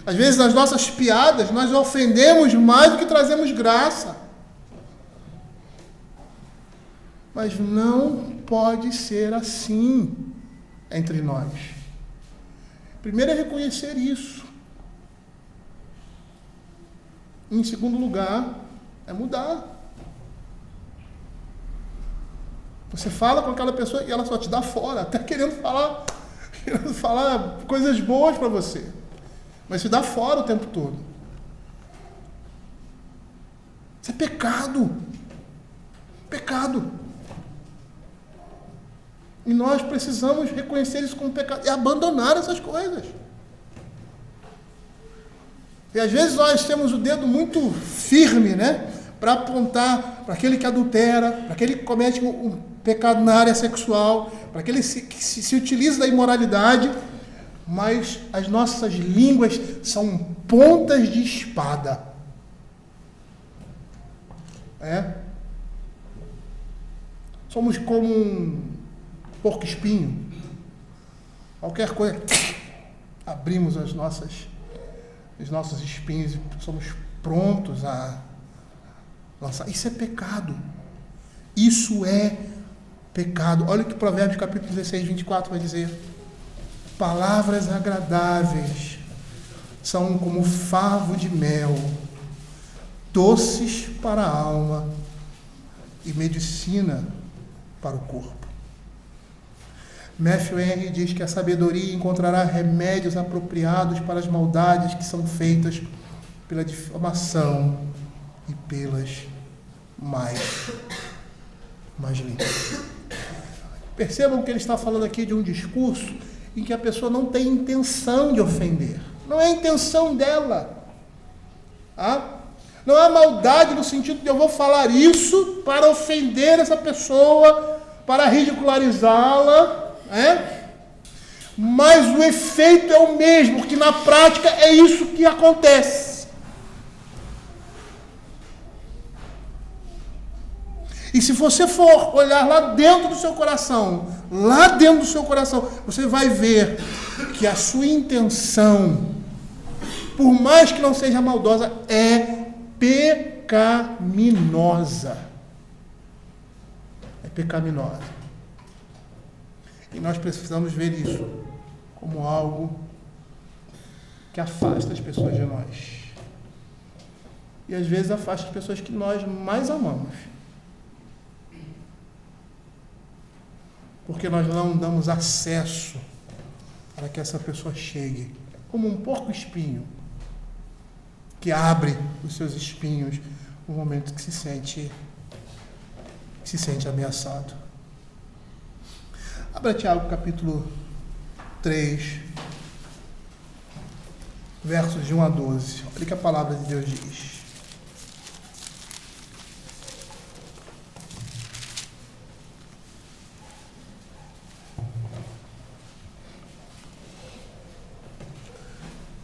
Às vezes nas nossas piadas nós ofendemos mais do que trazemos graça. Mas não pode ser assim entre nós. Primeiro é reconhecer isso. Em segundo lugar, é mudar. Você fala com aquela pessoa e ela só te dá fora, até querendo falar coisas boas para você. Mas se dá fora o tempo todo. Isso é pecado. Pecado. E nós precisamos reconhecer isso como pecado e abandonar essas coisas. E às vezes nós temos o dedo muito firme, para apontar para aquele que adultera, para aquele que comete um pecado na área sexual, para aquele que se utiliza da imoralidade, mas as nossas línguas são pontas de espada. Somos como um porco-espinho. Qualquer coisa, abrimos os nossos espinhos e somos prontos a lançar. Isso é pecado. Isso é pecado. Olha o que Provérbios capítulo 16, 24 vai dizer. Palavras agradáveis são como favo de mel, doces para a alma e medicina para o corpo. Matthew Henry diz que a sabedoria encontrará remédios apropriados para as maldades que são feitas pela difamação e pelas mais línguas. Percebam que ele está falando aqui de um discurso em que a pessoa não tem intenção de ofender. Não é a intenção dela. Não há maldade no sentido de eu vou falar isso para ofender essa pessoa, para ridicularizá-la. Mas o efeito é o mesmo, porque na prática é isso que acontece. E se você for olhar lá dentro do seu coração, você vai ver que a sua intenção, por mais que não seja maldosa, é pecaminosa. É pecaminosa. E nós precisamos ver isso como algo que afasta as pessoas de nós. E às vezes afasta as pessoas que nós mais amamos. Porque nós não damos acesso para que essa pessoa chegue. Como um porco-espinho que abre os seus espinhos no momento que se sente ameaçado. Abra Tiago capítulo 3, versos de 1 a 12. Olha o que a palavra de Deus diz.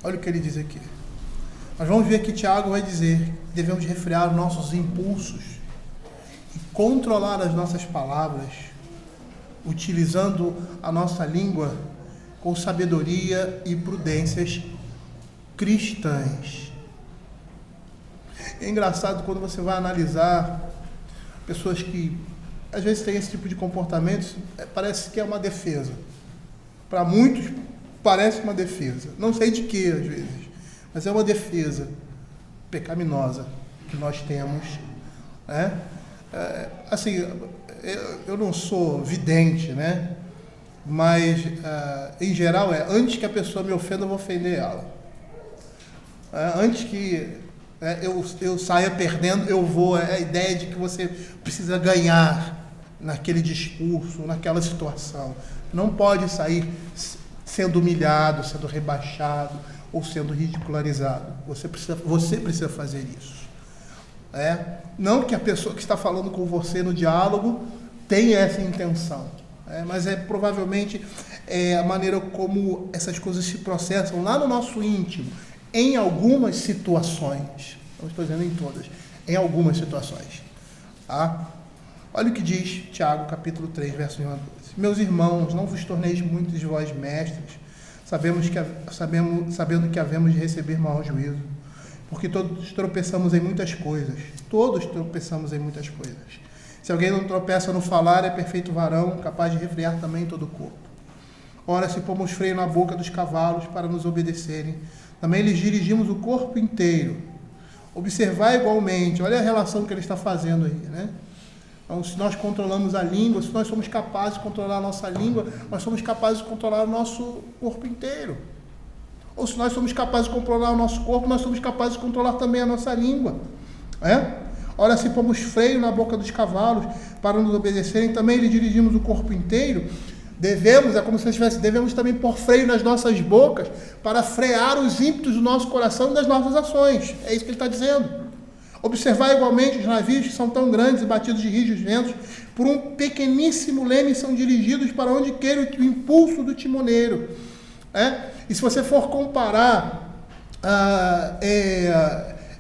Olha o que ele diz aqui. Nós vamos ver que Tiago vai dizer que devemos refrear os nossos impulsos e controlar as nossas palavras, utilizando a nossa língua com sabedoria e prudências cristãs. É engraçado quando você vai analisar pessoas que às vezes têm esse tipo de comportamento, parece que é uma defesa. Para muitos, parece uma defesa. Não sei de que, às vezes, mas é uma defesa pecaminosa que nós temos. Né? Assim, eu não sou vidente, né? Mas, em geral, antes que a pessoa me ofenda, eu vou ofender ela. Antes que eu saia perdendo, eu vou. É a ideia de que você precisa ganhar naquele discurso, naquela situação. Não pode sair sendo humilhado, sendo rebaixado ou sendo ridicularizado. Você precisa fazer isso. Não que a pessoa que está falando com você no diálogo tenha essa intenção, mas provavelmente a maneira como essas coisas se processam lá no nosso íntimo, em algumas situações. Não estou dizendo em todas, em algumas situações. Tá? Olha o que diz Tiago, capítulo 3, verso 1 a 12. Meus irmãos, não vos torneis muitos de vós mestres, sabendo que havemos de receber mau juízo, porque todos tropeçamos em muitas coisas. Todos tropeçamos em muitas coisas. Se alguém não tropeça no falar, é perfeito varão, capaz de refrear também todo o corpo. Ora, se pomos freio na boca dos cavalos para nos obedecerem, também lhes dirigimos o corpo inteiro. Observar igualmente, olha a relação que ele está fazendo aí, né? Então, se nós controlamos a língua, se nós somos capazes de controlar a nossa língua, nós somos capazes de controlar o nosso corpo inteiro. Ou se nós somos capazes de controlar o nosso corpo, nós somos capazes de controlar também a nossa língua. Ora, se pomos freio na boca dos cavalos para nos obedecerem, também lhe dirigimos o corpo inteiro. Devemos também pôr freio nas nossas bocas para frear os ímpetos do nosso coração e das nossas ações. É isso que ele está dizendo. Observar igualmente os navios que são tão grandes e batidos de rígidos ventos, por um pequeníssimo leme são dirigidos para onde queira o impulso do timoneiro. E se você for comparar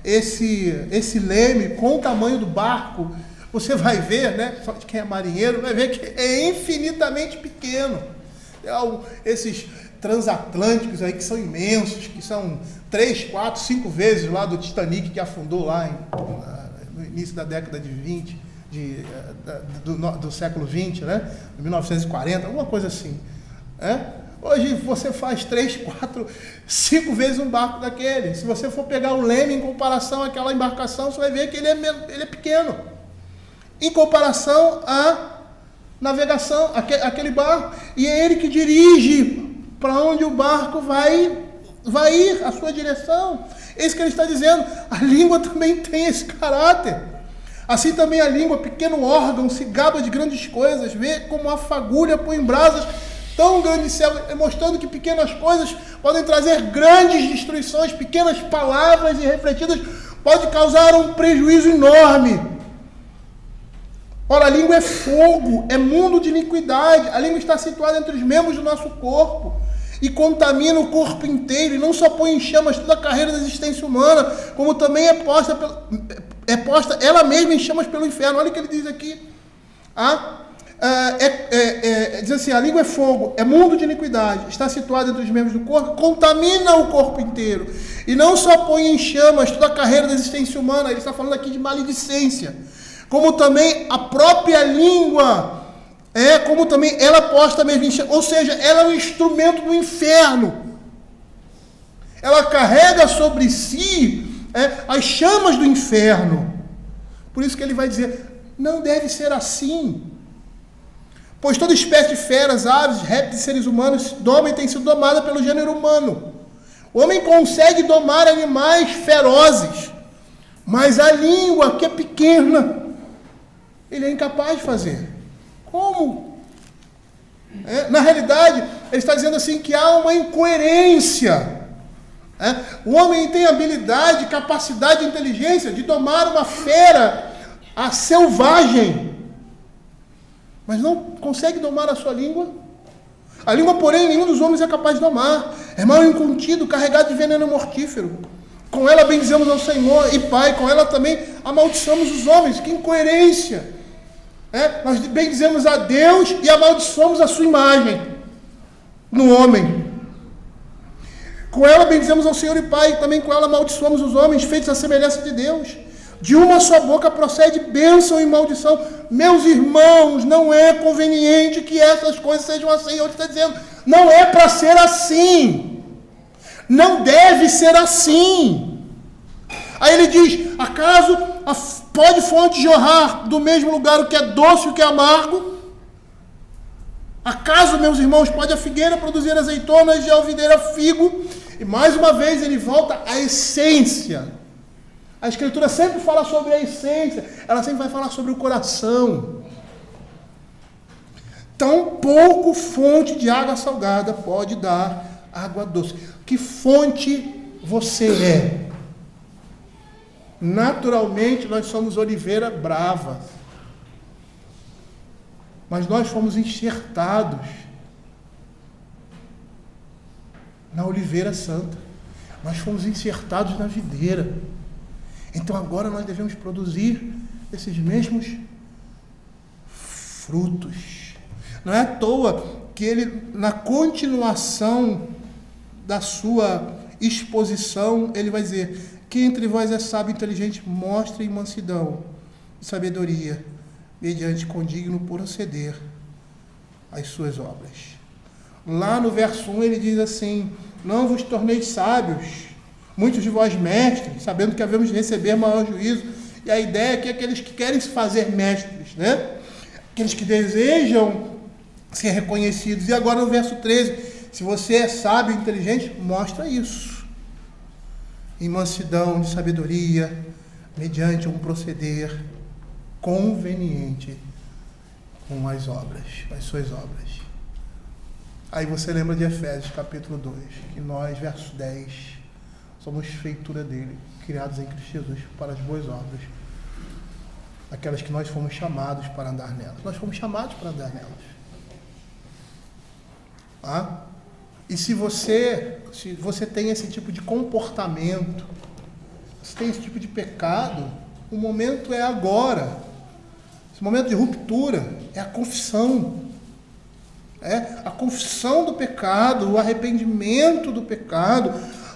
esse leme com o tamanho do barco, você vai ver, né? Só de quem é marinheiro, vai ver que é infinitamente pequeno. Esses transatlânticos aí que são imensos, que são 3, 4, 5 vezes lá do Titanic que afundou lá no início da década de 20, do século 20, né? 1940, alguma coisa assim. Hoje você faz 3, 4, 5 vezes um barco daquele. Se você for pegar o leme em comparação àquela embarcação, você vai ver que ele é pequeno. Em comparação à navegação, aquele barco. E é ele que dirige para onde o barco vai ir, a sua direção. É isso que ele está dizendo. A língua também tem esse caráter. Assim também a língua, pequeno órgão, se gaba de grandes coisas, vê como a fagulha põe em brasas tão grande céu, mostrando que pequenas coisas podem trazer grandes destruições, pequenas palavras irrefletidas podem causar um prejuízo enorme. Ora, a língua é fogo, é mundo de iniquidade. A língua está situada entre os membros do nosso corpo e contamina o corpo inteiro, e não só põe em chamas toda a carreira da existência humana, como também é posta ela mesma em chamas pelo inferno. Olha o que ele diz aqui. Diz assim, a língua é fogo, é mundo de iniquidade, está situada entre os membros do corpo, contamina o corpo inteiro, e não só põe em chamas toda a carreira da existência humana. Ele está falando aqui de maledicência, como também a própria língua, como também ela posta mesmo em chamas, ou seja, ela é um instrumento do inferno, ela carrega sobre si as chamas do inferno. Por isso que ele vai dizer, não deve ser assim. Pois toda espécie de feras, aves, répteis e seres humanos domam e tem sido domada pelo gênero humano. O homem consegue domar animais ferozes, mas a língua, que é pequena, ele é incapaz de fazer. Como? Na realidade, ele está dizendo assim que há uma incoerência. O homem tem habilidade, capacidade e inteligência de domar uma fera selvagem, mas não consegue domar a sua língua. A língua, porém, nenhum dos homens é capaz de domar. É mal incontido, carregado de veneno mortífero. Com ela bendizemos ao Senhor e Pai, com ela também amaldiçoamos os homens. Que incoerência! Nós bendizemos a Deus e amaldiçoamos a sua imagem no homem. Com ela bendizemos ao Senhor e Pai, e também com ela amaldiçoamos os homens feitos à semelhança de Deus. De uma só boca procede bênção e maldição. Meus irmãos, não é conveniente que essas coisas sejam assim. Ele está dizendo, não é para ser assim. Não deve ser assim. Aí ele diz, acaso pode fonte jorrar do mesmo lugar o que é doce e o que é amargo? Acaso, meus irmãos, pode a figueira produzir azeitonas e a videira figo? E mais uma vez ele volta à essência. A Escritura sempre fala sobre a essência, ela sempre vai falar sobre o coração. Tão pouco fonte de água salgada pode dar água doce. Que fonte você é? Naturalmente nós somos oliveira brava, mas nós fomos enxertados na oliveira santa. Nós fomos enxertados na videira. Então agora nós devemos produzir esses mesmos frutos. Não é à toa que ele, na continuação da sua exposição, ele vai dizer, que entre vós é sábio e inteligente, mostre mansidão e sabedoria, mediante condigno proceder as suas obras. Lá no verso 1 ele diz assim, não vos torneis sábios, muitos de vós mestres, sabendo que havemos de receber maior juízo. E a ideia é que aqueles que querem se fazer mestres, né? Aqueles que desejam ser reconhecidos. E agora no verso 13, se você é sábio e inteligente, mostra isso. Em mansidão, de sabedoria, mediante um proceder conveniente com as obras, as suas obras. Aí você lembra de Efésios capítulo 2, que nós, verso 10, somos feitura dele, criados em Cristo Jesus para as boas obras, aquelas que nós fomos chamados para andar nelas. Nós fomos chamados para andar nelas. E se você tem esse tipo de comportamento, se tem esse tipo de pecado, o momento é agora. Esse momento de ruptura é a confissão. É a confissão do pecado, o arrependimento do pecado,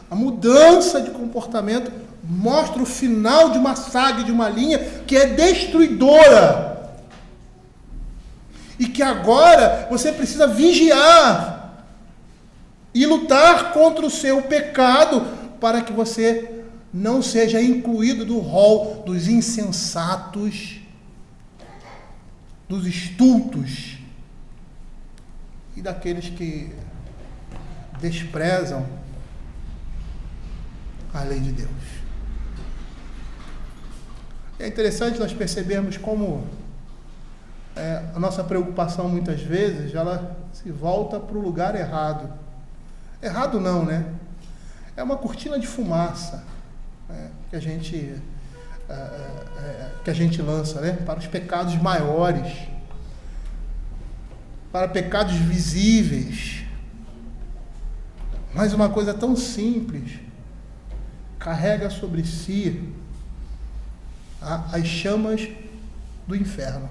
a mudança de comportamento mostra o final de uma saga, de uma linha que é destruidora. E que agora você precisa vigiar e lutar contra o seu pecado para que você não seja incluído no rol dos insensatos, dos estultos e daqueles que desprezam a lei de Deus. É interessante nós percebermos como a nossa preocupação muitas vezes ela se volta para o lugar errado. Errado não, né? É uma cortina de fumaça, né, que a gente lança, né, para os pecados maiores, para pecados visíveis. Mas uma coisa tão simples carrega sobre si as chamas do inferno.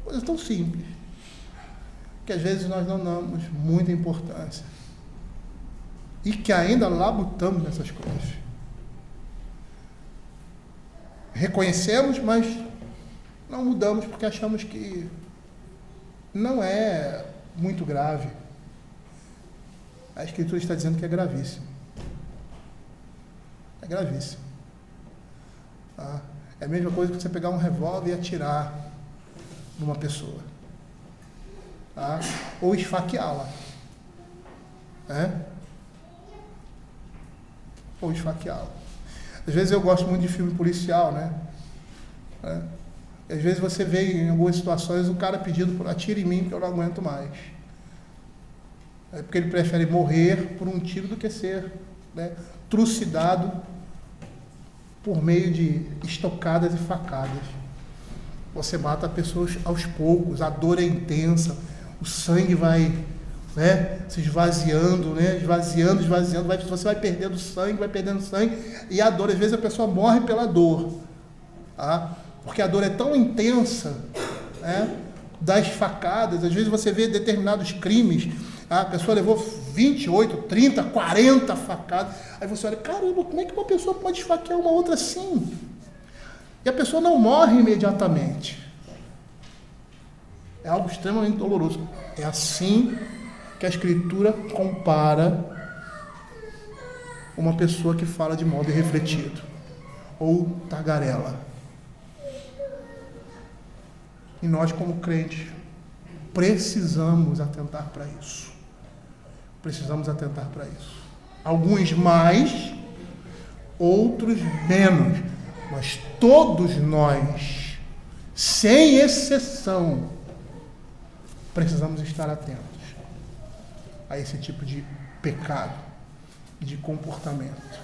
Coisa tão simples que às vezes nós não damos muita importância e que ainda labutamos nessas coisas. Reconhecemos, mas não mudamos porque achamos que não é muito grave. A Escritura está dizendo que é gravíssimo. É gravíssimo. É a mesma coisa que você pegar um revólver e atirar numa pessoa. Ou esfaqueá-la. Ou esfaqueá-la. Às vezes eu gosto muito de filme policial, né? Às vezes você vê em algumas situações o cara pedindo por atira em mim que eu não aguento mais. É porque ele prefere morrer por um tiro do que ser, né, trucidado por meio de estocadas e facadas. Você mata pessoas aos poucos, a dor é intensa, o sangue vai, né, se esvaziando, né, esvaziando, você vai perdendo sangue, e a dor, às vezes a pessoa morre pela dor, porque a dor é tão intensa, né, das facadas. Às vezes você vê determinados crimes, a pessoa levou 28, 30, 40 facadas. Aí você olha, caramba, como é que uma pessoa pode esfaquear uma outra assim? E a pessoa não morre imediatamente. É algo extremamente doloroso. É assim que a Escritura compara uma pessoa que fala de modo irrefletido ou tagarela. E nós, como crentes, precisamos atentar para isso. Precisamos atentar para isso. Alguns mais, outros menos. Mas todos nós, sem exceção, precisamos estar atentos a esse tipo de pecado, de comportamento.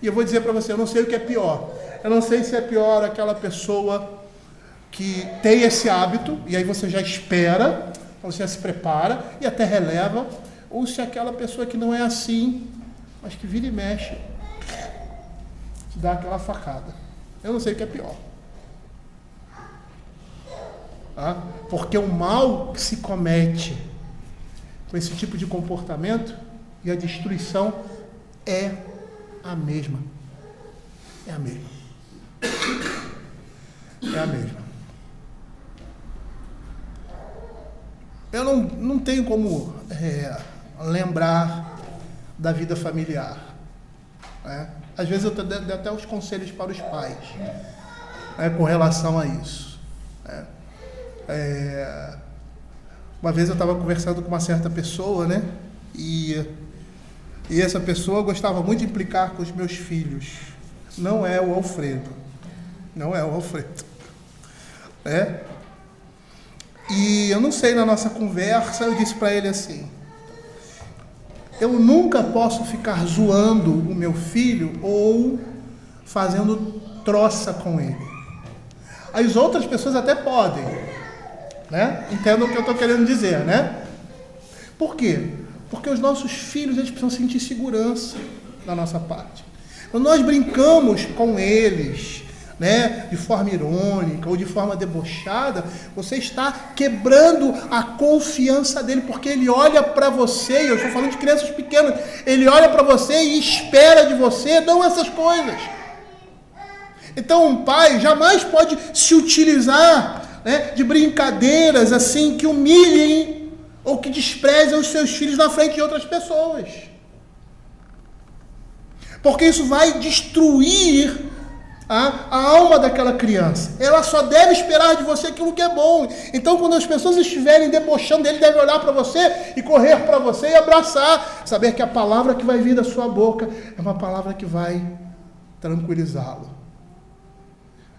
E eu vou dizer para você, eu não sei o que é pior. Eu não sei se é pior aquela pessoa que tem esse hábito, e aí você já espera, você já se prepara e até releva, ou se é aquela pessoa que não é assim, mas que vira e mexe, te dá aquela facada. Eu não sei o que é pior. Porque o mal que se comete com esse tipo de comportamento e a destruição é a mesma. É a mesma. É a mesma. Eu não tenho como lembrar da vida familiar. Né? Às vezes eu dou até os conselhos para os pais, né, com relação a isso. Né? Uma vez eu estava conversando com uma certa pessoa, né? E essa pessoa gostava muito de implicar com os meus filhos. Não é o Alfredo. Não é o Alfredo. Né? E eu não sei, na nossa conversa, eu disse para ele assim: eu nunca posso ficar zoando o meu filho ou fazendo troça com ele. As outras pessoas até podem, né? Entendam o que eu estou querendo dizer, né? Por quê? Porque os nossos filhos, eles precisam sentir segurança da nossa parte. Quando nós brincamos com eles, né, de forma irônica ou de forma debochada, você está quebrando a confiança dele, porque ele olha para você, eu estou falando de crianças pequenas, ele olha para você e espera de você, não essas coisas. Então um pai jamais pode se utilizar, né, de brincadeiras assim que humilhem ou que desprezem os seus filhos na frente de outras pessoas. Porque isso vai destruir a alma daquela criança. Ela só deve esperar de você aquilo que é bom. Então, quando as pessoas estiverem debochando, ele deve olhar para você e correr para você e abraçar. Saber que a palavra que vai vir da sua boca é uma palavra que vai tranquilizá-lo.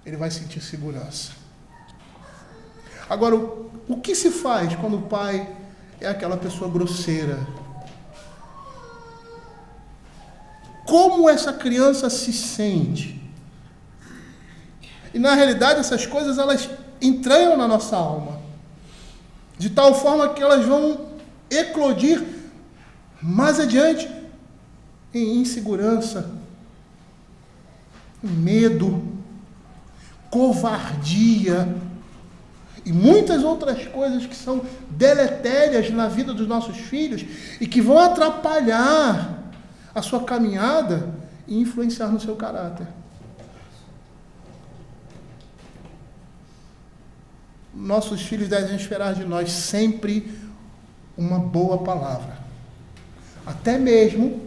Ele vai sentir segurança. Agora, o que se faz quando o pai é aquela pessoa grosseira? Como essa criança se sente? E na realidade essas coisas, elas entranham na nossa alma, de tal forma que elas vão eclodir mais adiante em insegurança, medo, covardia e muitas outras coisas que são deletérias na vida dos nossos filhos e que vão atrapalhar a sua caminhada e influenciar no seu caráter. Nossos filhos devem esperar de nós sempre uma boa palavra. Até mesmo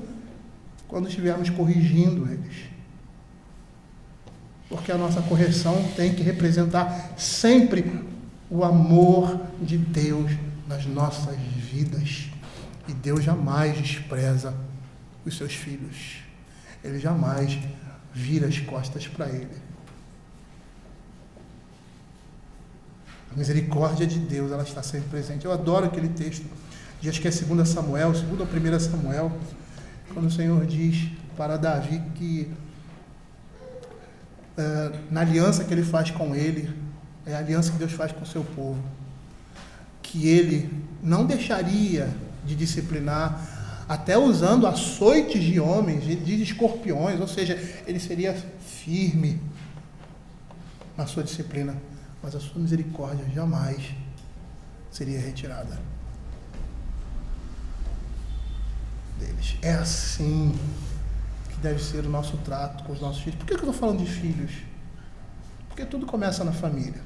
quando estivermos corrigindo eles. Porque a nossa correção tem que representar sempre o amor de Deus nas nossas vidas. E Deus jamais despreza os seus filhos. Ele jamais vira as costas para ele. A misericórdia de Deus, ela está sempre presente. Eu adoro aquele texto, de acho que é 2 Samuel, 2 ou 1 Samuel, quando o Senhor diz para Davi que na aliança que ele faz com ele, é a aliança que Deus faz com o seu povo, que ele não deixaria de disciplinar, até usando açoites de homens, de escorpiões, ou seja, ele seria firme na sua disciplina, mas a sua misericórdia jamais seria retirada. É assim que deve ser o nosso trato com os nossos filhos. Por que eu estou falando de filhos? Porque tudo começa na família.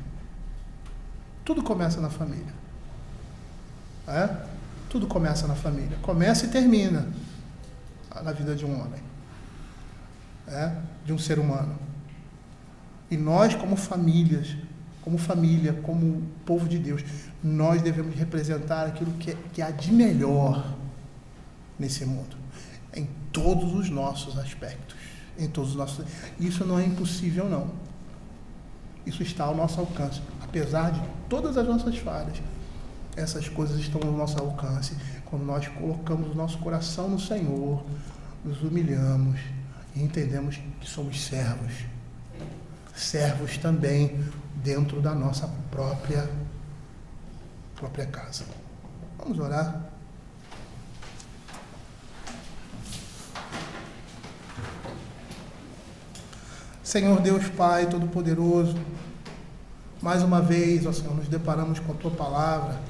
Tudo começa na família. Tudo começa na família. Começa e termina na vida de um homem. De um ser humano. E nós, como famílias, como família, como povo de Deus, nós devemos representar aquilo que há de melhor nesse mundo, em todos os nossos aspectos, Isso não é impossível, não. Isso está ao nosso alcance. Apesar de todas as nossas falhas, essas coisas estão ao nosso alcance quando nós colocamos o nosso coração no Senhor, nos humilhamos e entendemos que somos servos também dentro da nossa própria casa. Vamos orar. Senhor Deus Pai Todo-Poderoso, mais uma vez, ó Senhor, nos deparamos com a Tua Palavra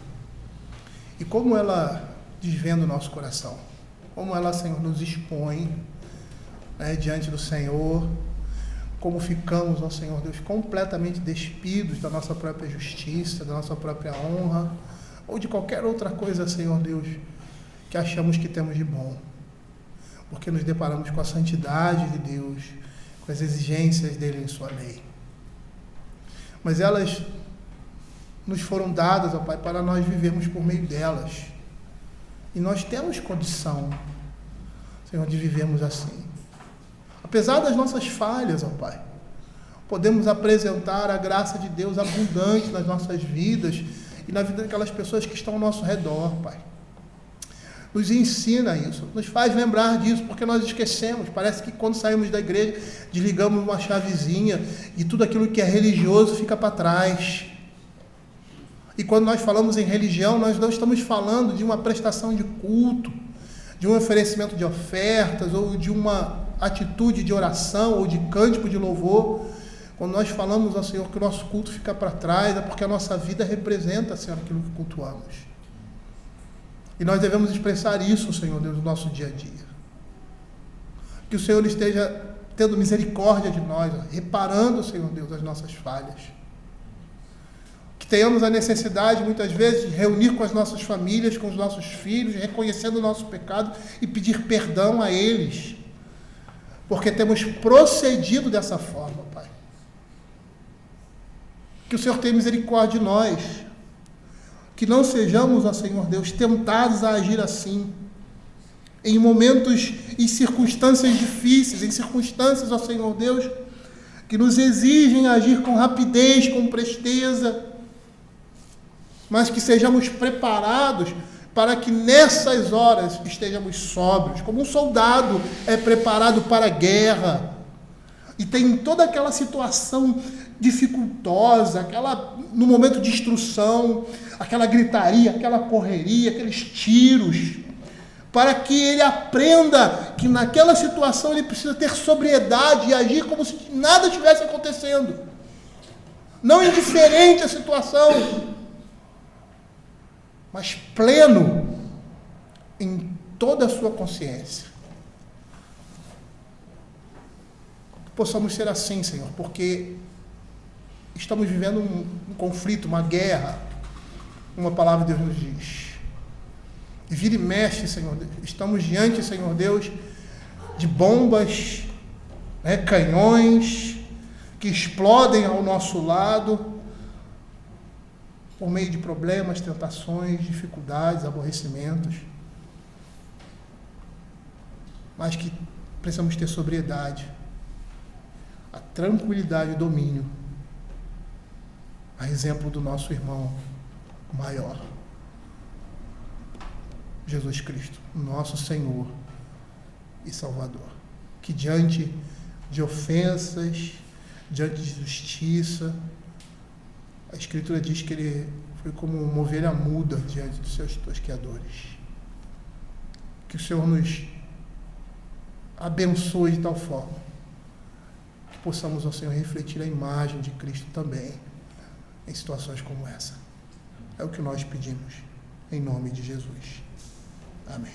e como ela desvenda o nosso coração, como ela, Senhor, nos expõe diante do Senhor, como ficamos, ó Senhor Deus, completamente despidos da nossa própria justiça, da nossa própria honra, ou de qualquer outra coisa, Senhor Deus, que achamos que temos de bom, porque nos deparamos com a santidade de Deus, com as exigências dele em sua lei. Mas elas nos foram dadas, ó Pai, para nós vivermos por meio delas. E nós temos condição, Senhor, de vivermos assim. Apesar das nossas falhas, ó Pai, podemos apresentar a graça de Deus abundante nas nossas vidas e na vida daquelas pessoas que estão ao nosso redor, Pai. Nos ensina isso, nos faz lembrar disso, porque nós esquecemos. Parece que quando saímos da igreja, desligamos uma chavezinha e tudo aquilo que é religioso fica para trás. E quando nós falamos em religião, nós não estamos falando de uma prestação de culto, de um oferecimento de ofertas, ou de uma atitude de oração, ou de cântico de louvor. Quando nós falamos ao Senhor que o nosso culto fica para trás, é porque a nossa vida representa, Senhor, aquilo que cultuamos. E nós devemos expressar isso, Senhor Deus, no nosso dia a dia. Que o Senhor esteja tendo misericórdia de nós, reparando, Senhor Deus, as nossas falhas. Que tenhamos a necessidade, muitas vezes, de reunir com as nossas famílias, com os nossos filhos, reconhecendo o nosso pecado e pedir perdão a eles. Porque temos procedido dessa forma, Pai. Que o Senhor tenha misericórdia de nós. Que não sejamos, ó Senhor Deus, tentados a agir assim, em momentos e circunstâncias difíceis, em circunstâncias, ó Senhor Deus, que nos exigem agir com rapidez, com presteza, mas que sejamos preparados para que nessas horas estejamos sóbrios, como um soldado é preparado para a guerra, e tem toda aquela situação dificultosa, no momento de instrução, aquela gritaria, aquela correria, aqueles tiros, para que ele aprenda que naquela situação ele precisa ter sobriedade e agir como se nada estivesse acontecendo, não indiferente à situação, mas pleno em toda a sua consciência. Que possamos ser assim, Senhor, porque estamos vivendo um conflito, uma guerra, uma palavra de Deus nos diz. E vira e mexe, Senhor Deus. Estamos diante, Senhor Deus, de bombas, canhões, que explodem ao nosso lado, por meio de problemas, tentações, dificuldades, aborrecimentos. Mas que precisamos ter sobriedade, a tranquilidade e o domínio, a exemplo do nosso irmão maior, Jesus Cristo, nosso Senhor e Salvador, que diante de ofensas, diante de justiça, a Escritura diz que ele foi como uma ovelha muda diante dos seus tosqueadores. Que o Senhor nos abençoe de tal forma que possamos, ó Senhor, refletir a imagem de Cristo também em situações como essa. É o que nós pedimos, em nome de Jesus. Amém.